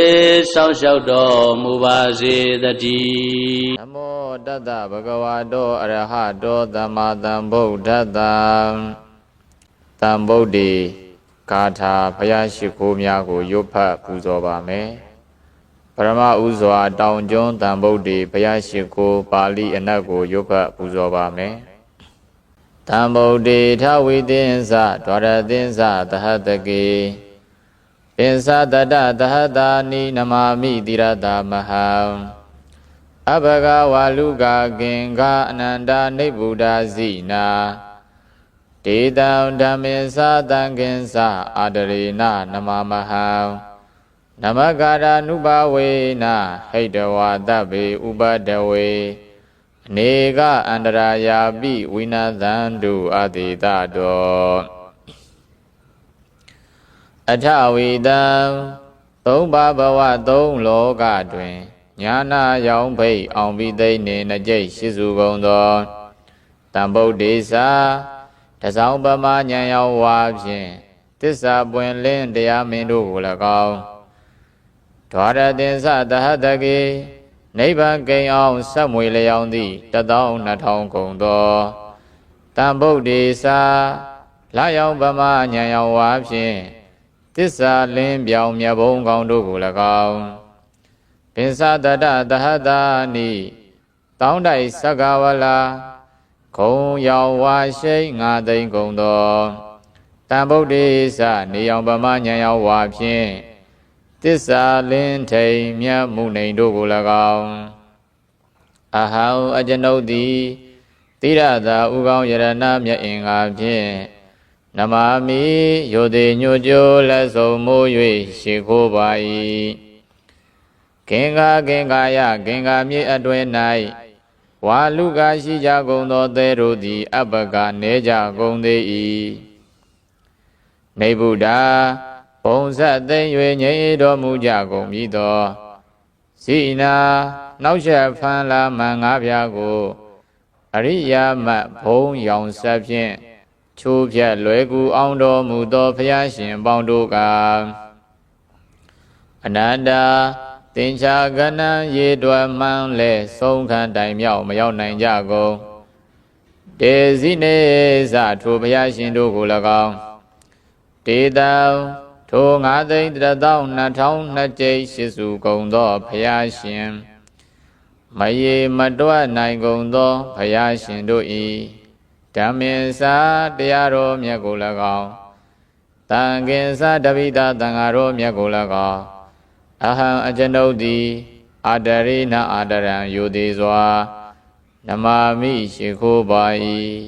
စောင့်ရှောက်တော်မူပါစေတည်းနမောတတ္တဗုဒ္ဓဝါတောအရဟတောသမ္မာသမ္ဗုဒ္ဓတ္တသံဗုဒ္ဓေဂါထာဘုရားရှိခိုးများကိုရွတ်ဖတ်ပူဇော်ပါမယ်ပရမဥစွာတောင်ကျွန်းသံဗုဒ္ဓေဘုရားရှိခိုးပါဠိအနတ်ကိုရွတ်ဖတ်ပူဇော်ပါမယ်သံဗုဒ္ဓေထဝိသင်္စဒွါရသင်္စသဟတကေပင်္စတတသဟတာနိနမာမိတိရတမဟံအဘဂဝါလူကာကင်္ဂအနန္တနိဗ္ဗုဒ္ဓဇိနာဒေတံဓမ္မေသသံဃင်္စအာဒရေနနမမဟံနမကာရနုဘဝေနဟိတဝါတဗ္ဗေဥပဒဝေအနေကအန္တရာယာပိဝိနာသန္တုအတိတတောအထဝိတံ သုံးပါးဘဝသုံးလောကတွင်ညာနာရောင်ဖိတ်အောင်ပြီးသိနေနှကြိတ်ရှိစုကုန်သောတံဗုဒ္ဓေသာတစောင်းပမာဉာဏ်ရောက်ဝါဖြင့်သစ္စာပွင့်လင်းတရားမင်းတို့ကို၎င်းဒွါရတင်္စသဟတကေနိဗ္ဗာန်ကိန်းအောင်ဆက်မွေလျောင်းသည့်12000ကုန်သောတံဗုဒ္ဓေသာလာရောက်ပမာဉာဏ်ရောက်ဝါဖြင့်သစ္စာလင်းပြောင်မြတ်ဘုံကောင်းတို့ကို၎င်းပင်စတတသဟတာနိတောင်းတိုက်သက္ကဝလာခုံရောက်ဝါရှိန်ငါသိမ့်ကုန်သောတံဗုဒ္ဓေသနေအောင်ပမာဉာဏ်ရောက်ဝါဖြင့်သစ္စာလင်းထိန်မြတ်မှုနေတို့ကို၎င်းအဟံအကျွန်ုပ်သည်သီရသာဥကောင်းယရဏမြတ်အင်္ဂါဖြင့်နမမိယိုတိညွတ်ကြိုးလက်စုံမိုး၍ရှိခိုးပါ၏ကင်္ဂါကင်္ဂါယကင်္ဂါမြေအတွင်၌ဝါလူကရှိကြကုန်သောသဲတို့သည်အပကနေကြကုန်သေး၏နေဗုဒ္ဓဘုံဆက်သိမ့်၍ငြိမ်တော်မူကြကုန်ပြီသောစိနာနောက်ဆက်ဖန်လာမှန်ငါးပြားကိုအရိယာမတ်ဘုံရောင်ဆက်ဖြင့်ချိုးဖြတ်လွယ်ကူအောင်တော်မူသောဘုရားရှင်ပေါင်းတို့ကအနန္တသင်္ချာကဏ္ဍရေတွယ်မှန်းလဲဆုံးခံတိုင်မြောက်မရောက်နိုင်ကြကုန်တေဇိနေဇထိုဘုရားရှင်တို့ကို၎င်းတေတံထို9,120,000ကြိမ်ရှိစုကုန်သောဘုရားရှင်မယေမတွက်နိုင်ကုန်သောဘုရားရှင်တို့၏ဓမ္မင်္စာတရားတော်မြတ်ကို၎င်းတန်ခင်္စာတပိသသံဃာတော်မြတ်ကို၎င်းအဟံအကျွန်ုပ်သည်အာတရိနအာတရံယုသေးစွာနမမိရှိခိုးပါ၏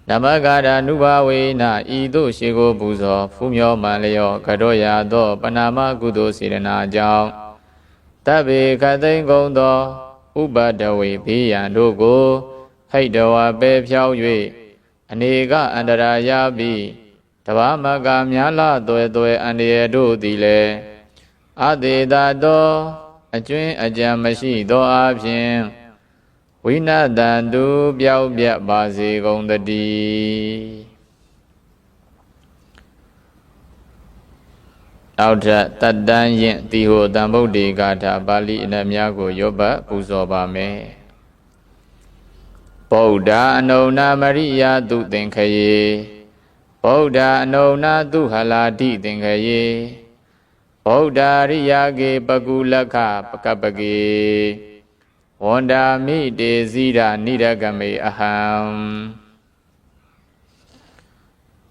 နမဂါရနုဘဝေနဤသို့ရှိခိုးပူဇော်ဖူးမြောမှန်လျော့ကတော်ရာသောပဏာမကုသိုလ်စေတနာကြောင့်တဗ္ဗေခသိမ့်ကုန်သောဥပဒဝေဘေးရန်တို့ကိုဟိတ်တဝါပဲဖြောင်း၍အနေကအန္တရာရပြီးတဘာမကများလာသွဲသွဲအန္တရာယ်တို့သည်လည်းအတေတာသောအကျွင်းအကြံမရှိသောအပြင်ဝိနတံတုပြောက်ပြတ်ပါစေကုန်တည်းနောက်ထပ်တတ်တန်းရင်တိဟိုတံဗုဒ္ဓေဂါထာပါဠိအနက်များကိုရောပတ်ပူဇော်ပါမယ်ဗုဒ္ဓအနုဏမရိယာတုသင်္ခယေဗုဒ္ဓအနုဏသူဟလာတိသင်္ခယေဗုဒ္ဓရိယာကေပကုလက္ခပကပကေဝန္ဒာမိတေဇိရနိရကမေအဟံ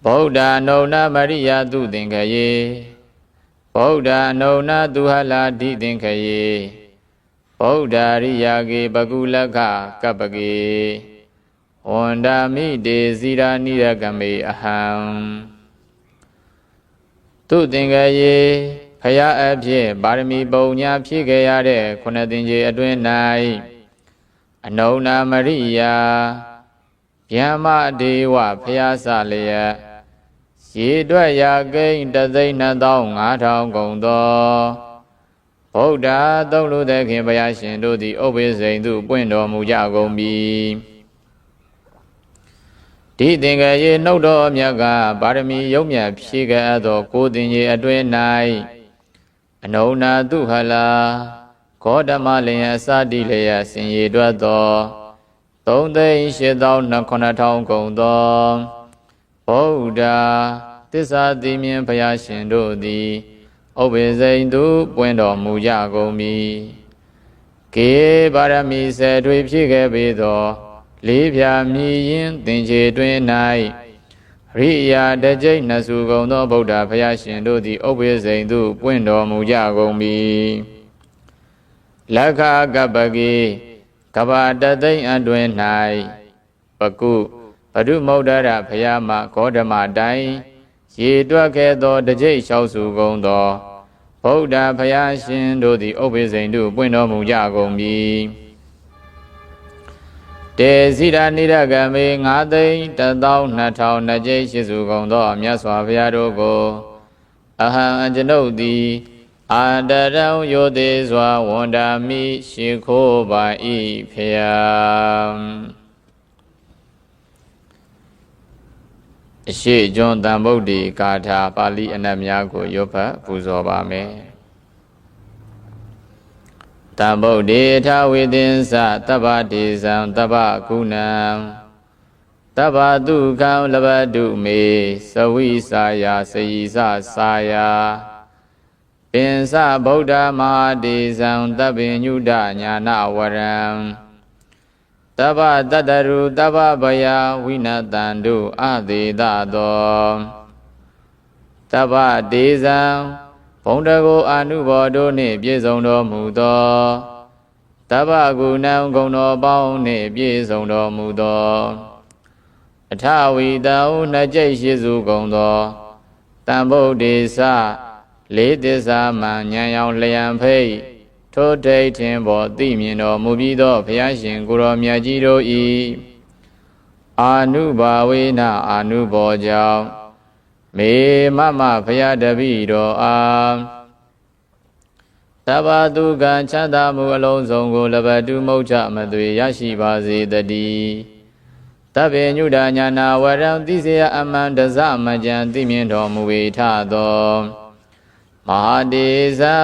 ဗုဒ္ဓအနုဏမရိယာတုသင်္ခယေဗုဒ္ဓအနုဏသူဟလာတိသင်္ခယေဗုဒ္ဓရိယာကေပကုလက္ခကပ္ပကေဝန္ဒာမိတေဇိရာနိရကမေအဟံသူသင်္ခယေဖယားအဖြစ်ပါရမီပုံညာဖြည့်ခဲ့ရတဲ့ခုနှစ်သင်္ကြန်အတွင်း၌အနုဏမရိယာဗျမ္မဒေဝဖယားစလျက်ရေတွက်ရာကိန်း1,25,000ကုန်သောဗုဒ္ဓသုံးလူသခင်ဘုရားရှင်တို့သည်ဥပ္ပေစိန်သို့ပွင့်တော်မူကြကုန်ပြီဒီသင်္ကရေနှုတ်တော်မြတ်ကပါရမီယုံမြတ်ဖြည့်ခဲ့သောကိုသင်ကြီးအတွင်း၌အနုဏသူဟလာဂေါတမလင်အစတိလျက်ဆင်ရည်တွက်သော3,8,9,000ကုန်သောဗုဒ္ဓသစ္စာသိမြင်ဘုရားရှင်တို့သည်ဥပ္ပေစိန်သို့ပွင့်တော်မူကြကုန်ပြီကေပါရမီဆယ်ထွေဖြည့်ခဲ့ပေသောလေးဖြာမြည်ရင်သင်္ချေတွင်၌ရိယာတကြိတ်နှစုကုန်သောဗုဒ္ဓဘုရားရှင်တို့သည်ဥပ္ပေစိန်သို့ပွင့်တော်မူကြကုန်ပြီလက်ခကပ္ပကေကပ္ပတသိမ့်အတွင်၌ပကုဘဒုမௌဒ္ဒရဘုရားမဂေါတမတိုင်ရေတွက်ခဲ့သောတကြိတ်လျှောက်စုကုန်သောဗုဒ္ဓဘုရားရှင်တို့သည်ဥပ္ပေစိန်သို့ပွင့်တော်မူကြကုန်ပြီတေဇိရာနိရကမေ9,120,000ကြိတ်ရှိစုကုန်သောမြတ်စွာဘုရားတို့ကို အဟံအကျွန်ုပ်သည်အာတရံယောသေးစွာဝန်တာမိရှိခိုးပါ၏ဖျာအရှိကျွန်းတန်ဗုဒ္ဓေဂါထာပါဠိအနတ်များကိုရွတ်ဖတ်ပူဇော်ပါမယ်တံဗုဒ္ဓေထဝေသင်္စတဗ္ဗဒေဇံတဗ္ဗကုဏံတဗ္ဗဒုက္ခံလဘတုမေသဝိစာယစယိစစာယပင်စဗုဒ္ဓမဟာဒေဇံတဗ္ဗညုဒညာနာဝရံတဗ္ဗတတရုတဗ္ဗဗယဝိနတံတုအသေးသသောတဗ္ဗဒေဇံဘုံတကိုအာနုဘောတို့နှင့်ပြည့်စုံတော်မူသောတဗ္ဗကုဏံဂုဏ်တော်ပေါင်းနှင့်ပြည့်စုံတော်မူသောအထဝီတံနှစ်ကျိတ်ရှိစုကုန်သောတံဗုဒ္ဓေစလေးသစ္စာမှန်ဉာဏ်ရောင်လျံဖိတ်ထိုထိတ်ထင်ပေါ်သိမြင်တော်မူပြီးသောဘုရားရှင်ကိုရောမြတ်ကြီးတို့၏အာနုဘာဝေနအာနုဘောကြောင့်မေမမဘုရားတပည့်တော်အားတဗ္ဗတုကံချမ်းသာမှုအလုံးစုံကိုလဘတုမုတ်ချမသွေရရှိပါစေတည်းတဗ္ဗညုဒညာနာဝရံသိစေယအမှန်တစမကြံသိမြင်တော်မူ၏ထသောမဟာဒေဇံ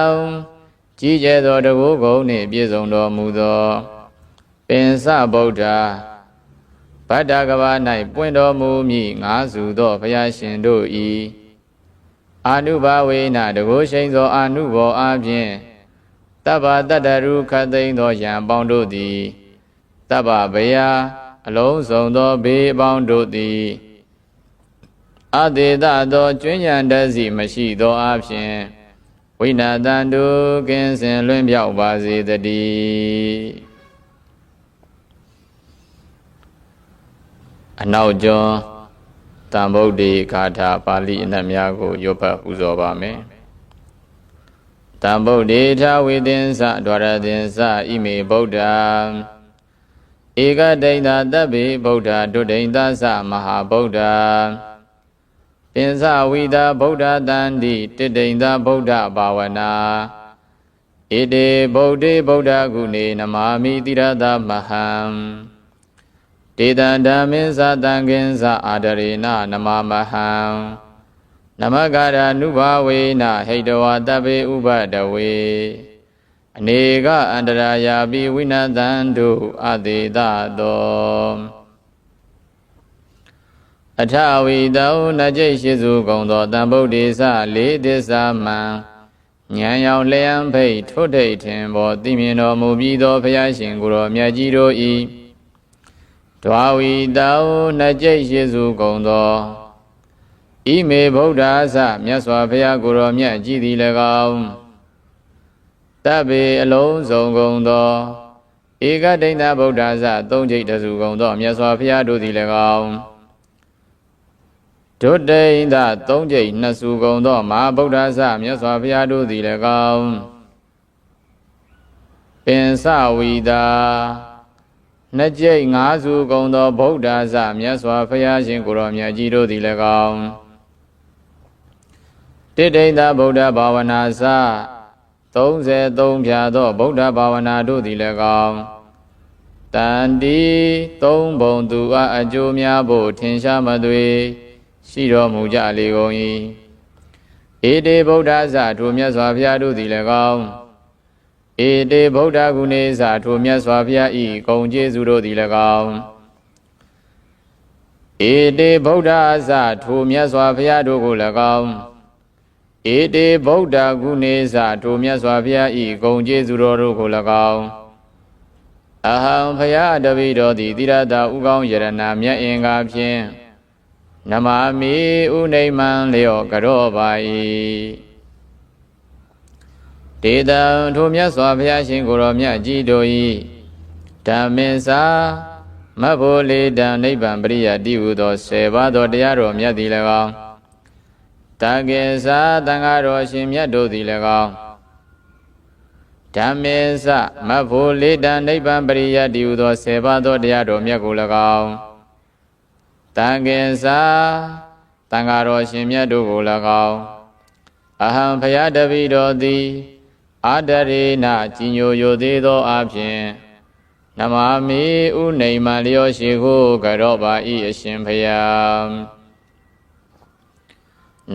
ကြီးကျယ်သောတကုကုံနှင့်ပြည့်စုံတော်မူသောပင်စဗုဒ္ဓဗတ္တကဘာ၌ပွင့်တော်မူမည်ငါးစုသောဘုရားရှင်တို့၏အာနုဘာဝေနတကုရှိန်သောအာနုဘောအားဖြင့်တဗ္ဗတတ္တရုခတ်သိမ်းသောယံပေါင်းတို့သည်တဗ္ဗဗယအလုံးစုံသောဘေးပေါင်းတို့သည်အသေးသသောကျွင်းရန်တစီမရှိသောအားဖြင့်ဝိနာတန္တုကင်းစင်လွင်ပြောက်ပါစေတည်းအနောက်ကျွန်းတံဗုဒ္ဓေဂါထာပါဠိအနတ်များကိုရွတ်ဖတ်ပူဇော်ပါမယ်တံဗုဒ္ဓေထဝေသင်္စဒွါရသင်္စဣမေဗုဒ္ဓဧကဒိဋ္ဌတဗ္ဗေဗုဒ္ဓဒုဒိဋ္ဌသမဟာဗုဒ္ဓပင်စဝိတာဗုဒ္ဓတန္တိတိဒိဋ္ဌဗုဒ္ဓဘာဝနာဣတေဗုဒ္ဓေဗုဒ္ဓဂုဏေနမာမိတိရသမဟံဒေတံဓမ္မင်းသံဃင်္စအာဒရေနနမမဟံနမဂရာနုဘာဝေနဟိတဝတဗ္ဗေဥပဒဝေအနေကအန္တရာယာပိဝိနသံတုအသေးသသောအထဝီတောနှစ်ကျိတ်ရှိစုကုန်သောတံဗုဒ္ဓေစလေးသစ္စာမှန်ဉာဏ်ရောင်လျံဖိတ်ထွတ်ထိတ်ထင်ပေါ်သိမြင်တော်မူပြီးသောဘုရားရှင်ကိုရောမြတ်ကြီးတို့၏ဒွါဝီတောနှစ်ကျိတ်ရှိစုကုန်သောဣမေဗုဒ္ဓသမြတ်စွာဘုရားကိုရောမြတ်ကြီးသည်၎င်းတဗ္ဗေအလုံးစုံကုန်သောဧကဒိဋ္ဌဗုဒ္ဓသသုံးကျိတ်တစုကုန်သောမြတ်စွာဘုရားတို့သည်၎င်းဒုဒိဋ္ဌသုံးကျိတ်နှစ်စုကုန်သောမဟာဗုဒ္ဓသမြတ်စွာဘုရားတို့သည်၎င်းပင်စဝီတာနှစ်ကျိတ်ငါးစုကုန်သောဗုဒ္ဓသမြတ်စွာဘုရားရှင်ကိုရောမြတ်ကြီးတို့သည်၎င်းတိဒိဋ္ဌဗုဒ္ဓဘာဝနာသ33ဖြာသောဗုဒ္ဓဘာဝနာတို့သည်၎င်းတန်တီသုံးဘုံသူအားအကျိုးများဖို့ထင်ရှားမသွေရှိတော်မူကြလေကုန်၏ဧတေဗုဒ္ဓဇထိုမြတ်စွာဘုရားတို့သည်၎င်းဧတေဗုဒ္ဓဂုဏေဇထိုမြတ်စွာဘုရား၏ဂုဏ်ကျေးဇူးတို့သည်၎င်းဧတေဗုဒ္ဓဇထိုမြတ်စွာဘုရားတို့ကို၎င်းဧတေဗုဒ္ဓဂုဏေဇထိုမြတ်စွာဘုရား၏ဂုဏ်ကျေးဇူးတော်တို့ကို၎င်းအဟံဘုရားတပည့်တော်သည်သီရတာဥကောင်းယရဏမြတ်အင်္ဂါဖြင့်နမမိဥနိမံလျော့ကြောပါ၏ဒေတံထိုမြတ်စွာဘုရားရှင်ကိုရောမြတ်ကြီးတို့၏ဓမ္မင်္စာမဘိုလေတံနိဗ္ဗာန်ပရိယတိဟုသော10ပါးသောတရားတော်မြတ်သည်၎င်းတကေသာတန်ဃာတော်ရှင်မြတ်တို့သည်၎င်းဓမ္မေသမဘိုလေတံနိဗ္ဗာန်ပရိယတိဟုသော10ပါးသောတရားတော်မြတ်ကို၎င်းတန်ကေသာတန်ဃာတော်ရှင်မြတ်တို့ကို၎င်း အဟံဖယားတပိတော်သည်အာဒရေနကြီးညိုယိုသေးသောအပြင်နမမိဥနေမလျောရှိကိုကရောပါဤအရှင်ဖယား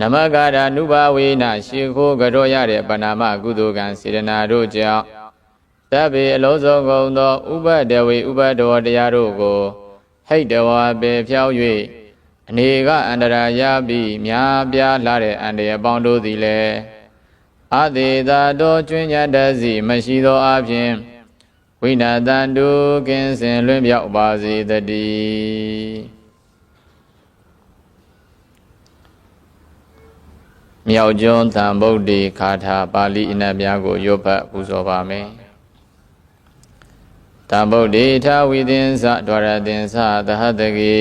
နမဂရာနုဘဝေနရှိခိုးကြောရတဲ့ပဏာမကုသိုလ်ကံစေတနာတို့ကြောင့်တဗ္ဗေအလုံးစုံကုန်သောဥပဒဝေဥပဒောတရားတို့ကိုဟိတ်တဝါပေဖြောင်း၍အနေကအန္တရာရပြီးများပြားလာတဲ့အန္တရာယ်ပေါင်းတို့သည်လည်းအသေးသာတော်ကျွင်းကြတတ်စီမရှိသောအပြင်ဝိနာတန်တုကင်းစင်လွင်ပြောက်ပါစေတည်းမြောက်ကျွန်းသံဗုဒ္ဓေခါထာပါဠိအနက်များကိုရွတ်ဖတ်ပူဇော်ပါမယ်သံဗုဒ္ဓေထာဝိသင်္စဒွါရသင်္စသဟတကေ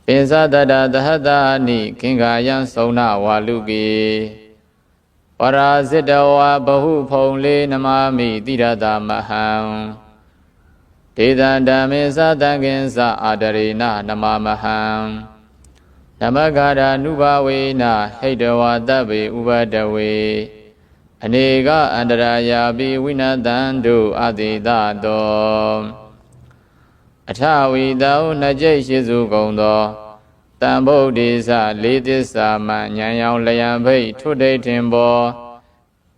ပိစတတသဟတာနိခင်္ဃာယံသုံးနာဝါလူကေပရာဇိတဝါဘဟုဖုံလေးနမမိတိရတမဟံဒေသန္တမေသတံကင်္စအာဒရေနနမမဟံနမဂရာနုဘဝေနဟိတဝါတဗ္ဗေဥပဒဝေအနေကအန္တရာယာပိဝိနတံတို့အတိတတောအထဝီတောနှစ်ကျိတ်ရှိစုကုန်သောတံဗုဒ္ဓေသလေးသစ္စာမှဉာဏ်ရောင်လျံဖိတ်ထွတ်ဒိဋ္ဌင်ဘော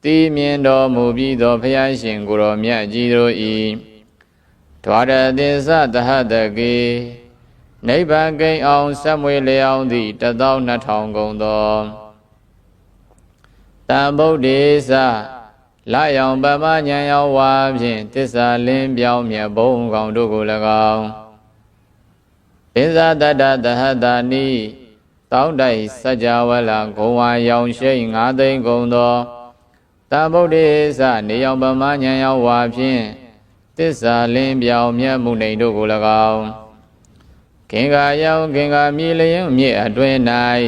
တိမြင်တော်မူပြီးသောဘုရားရှင်ကိုယ်တော်မြတ်ကြီးတို့၏ဒွါရသင်္စသဟတကေနိဗ္ဗာန်ကိန်းအောင်ဆက်မွေလျောင်းသည့်12000ကုန်သောတံဗုဒ္ဓေသလယောင်ပမဉာဏ်ရောင်ဝါဖြင့်သစ္စာလင်းပြောင်းမြတ်ဘုံကောင်တို့ကို၎င်းပိဇာတတသဟတာနိတောင်းတိုက်စัจ java လဂုံဝါရောင်ရှိန်9သိန်းကုန်သောတံဗုဒ္ဓေသနေယောင်ပမဉာဏ်ရောင်ဝါဖြင့်သစ္စာလင်းပြောင်းမြတ်မှုနေတို့ကို၎င်းခင်္ဃာယောင်ခင်္ဃာမြေလျင်မြေအတွင်း၌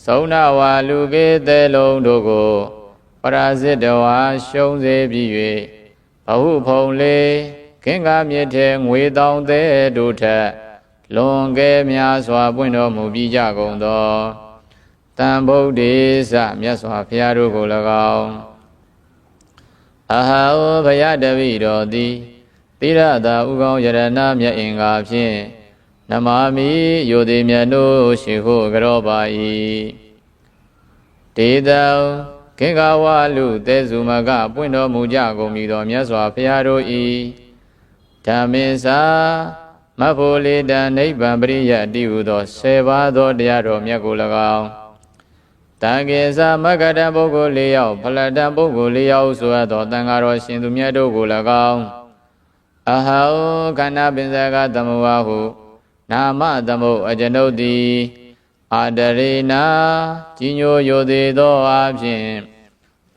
သုံးနာဝါလူကေသေးလုံးတို့ကိုပရာဇိတဝါရှုံးစေပြီး၍ဘဟုဖုံလေးခင်္ဃာမြေထဲငွေတောင်သေးတို့ထက်လွန်ကဲများစွာပွင့်တော်မူပြီးကြကုန်သောတံဗုဒ္ဓေသမြတ်စွာဘုရားတို့ကို၎င်းအဟောဘုရားတပည့်တော်သည်တိရတာဥကောင်းယရဏမြတ်အင်္ဂါဖြင့်နမမိယိုတိမြတ်တို့ရှိခိုးကြောပါ၏ဒေတံခင်္ဃဝါလူသေစုမကပွင့်တော်မူကြကုန်ပြီသောမြတ်စွာဘုရားတို့၏ဓမ္မေသာမဖို့လေတံနိဗ္ဗာန်ပရိယတ္တိဟုသော10ပါးသောတရားတော်မြတ်ကို၎င်းတံကေသာမဂ္ဂတံပုဂ္ဂိုလ်၄ယောက်ဖလတံပုဂ္ဂိုလ်၄ယောက်ဆိုအပ်သောတန်ဃာတော်ရှင်သူမြတ်တို့ကို၎င်းအဟောခန္ဓာပင်စကသမုဝါဟုနာမသမုအကျွန်ုပ်သည်အာဒရေနာကြီးညိုယိုသေးသောအဖြစ်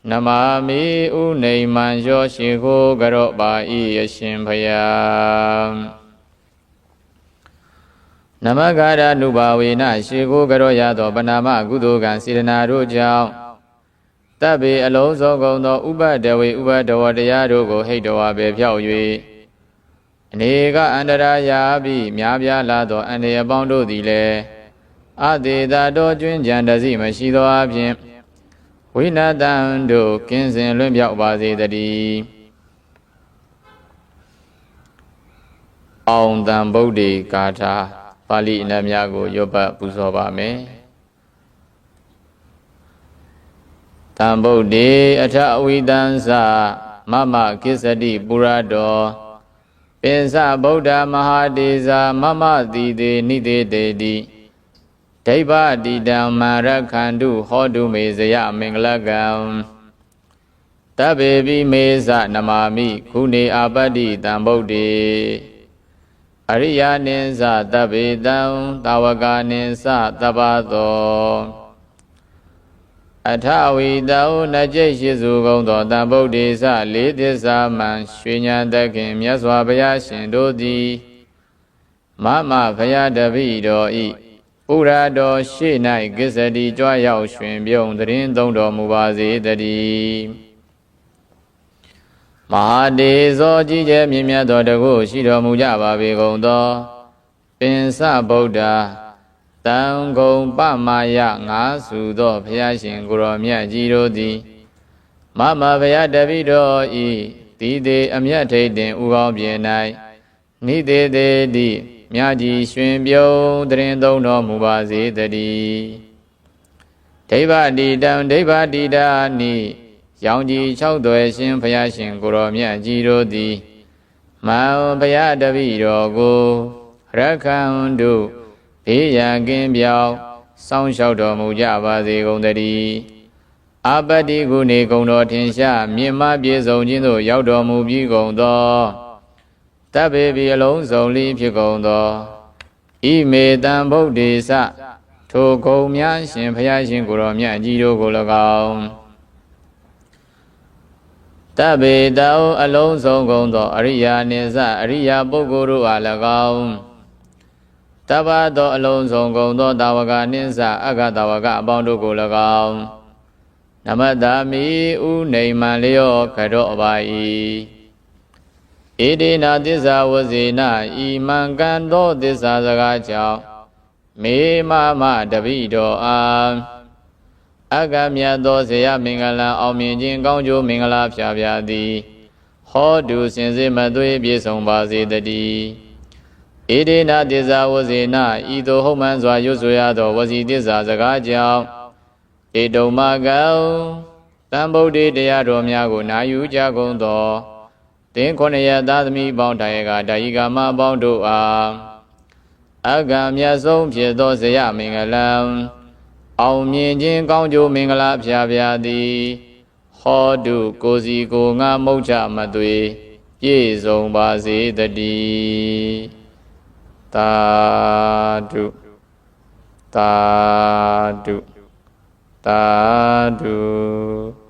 နမမိဥနေမံရောရှိခိုးကြောပါဤအရှင်ဘုရားနမဂရာနုဘဝေနရှိခိုးကြောရသောပဏာမကုသိုလ်ကံစေတနာတို့ကြောင့်တဗ္ဗေအလုံးစုံကုန်သောဥပဒဝေဥပဒဝတရားတို့ကိုဟိတ်တော်ပဲဖြောက်၍အနေကအန္တရာယာပြီးများပြားလာသောအန္တရာယ်ပေါင်းတို့သည်လည်းအသေးသာတော်ကျွင်းကြံတစီမရှိသောအပြင်ဝိနာတံတို့ကင်းစင်လွင့်ပြောက်ပါစေတည်းအောင်တံဗုဒ္ဓေဂါထာပါဠိအနက်များကိုရွတ်ပတ်ပူဇော်ပါမယ်တံဗုဒ္ဓေအထအဝိတံသမမကိစ္စတိပုရတောပိစဗုဒ္ဓမဟာဒေဇာမမတိတေနိတေတေတိဒိဗ္ဗတိတံမာရခန္တုဟောတုမေဇယမင်္ဂလကံတဗ္ဗေပိမေဇနမာမိခုနေအာပတ္တိတံဗုဒ္ဓေအရိယာနိသတဗ္ဗေတံတာဝကာနိသတပ္ပသောအထဝီတောနှစ်ကျိတ်ရှိစုကုန်သောတံဗုဒ္ဓေသလေးသစ္စာမှန်ရွှေဉာဏ်သခင်မြတ်စွာဘုရားရှင်တို့သည်မမဘုရားတပည့်တော်ဤပုရတော်ရှေ့၌ကိစ္စတိကြွရောက်ရွှင်ပြုံးသတင်းသုံးတော်မူပါစေတည်းမဟာဒေဇောကြီးကျယ်မြင့်မြတ်သောတကုရှိတော်မူကြပါပေကုန်သောပင်စဗုဒ္ဓ တံဂုံပမာယငါစုသောဘုရားရှင်ကိုရောမြတ်ကြီးတို့သည်မမဘုရားတပိတော်ဤတိသေးအမြတ်ထိတ်တင်ဥကောင်းပြင်၌နိသေးသေးသည့်မြတ်ကြီးရွှင်ပြုံးတရင်သုံးတော်မူပါစေတည်းဒိဗ္ဗတိတံဒိဗ္ဗတိတာနိရောင်ကြီး၆သွယ်ရှင်ဘုရားရှင်ကိုရောမြတ်ကြီးတို့သည်မံဘုရားတပိတော်ကိုရခန္တုဘေးရန်ကင်းပြောင်းစောင့်ရှောက်တော်မူကြပါစေကုန်သတည်းအပတ္တိကုဏေကုံတော်ထင်ရှားမြင့်မပြေဆုံးခြင်းသို့ရောက်တော်မူပြီးကုန်သောတဗ္ဗေပိအလုံးစုံလီဖြစ်ကုန်သောဣမေတံဗုဒ္ဓေသထိုကုံများရှင်ဘုရားရှင်ကိုရောမြတ်ကြီးတို့ကို၎င်းတဗ္ဗေတောအလုံးစုံကုန်သောအရိယာနိစ္စအရိယာပုဂ္ဂိုလ်တို့အား၎င်းတပ္ပသောအလုံးစုံကုန်သောတာဝကနိစ္စအဂတဝကအပေါင်းတို့ကို၎င်းနမတမိဥနေမံလျောခရောအပါ၏ဣတိနာသစ္စာဝဇေနဤမံကံသောသစ္စာစကားကြောင့်မေမမတပိတော်အားအကမြတ်သောဇေယမင်္ဂလံအောင်မြင်ခြင်းကောင်းကျိုးမင်္ဂလာဖြာဖြာသည်ဟောတုစင်စစ်မသွေးပြေဆုံးပါစေတည်းဣတိနာသစ္စာဝဇေနဤသို့ဟုတ်မှန်စွာရွတ်ဆိုရသောဝစီသစ္စာစကားကြောင့်ဧတုံမကံတံဗုဒ္ဓေတရားတော်များကိုနာယူကြကုန်သောသင်9ရက်သားသမီးပေါင်းတိုင်ကဒါယိကာမအပေါင်းတို့အားအကံမြတ်ဆုံးဖြစ်သောဇေယမင်္ဂလံအောင်မြင်ခြင်းကောင်းကျိုးမင်္ဂလာဖြာဖြာသည်ဟောတုကိုစီကိုငါမုတ်ချမသွေပြည့်စုံပါစေတည်းသာဓုသာဓုသာဓု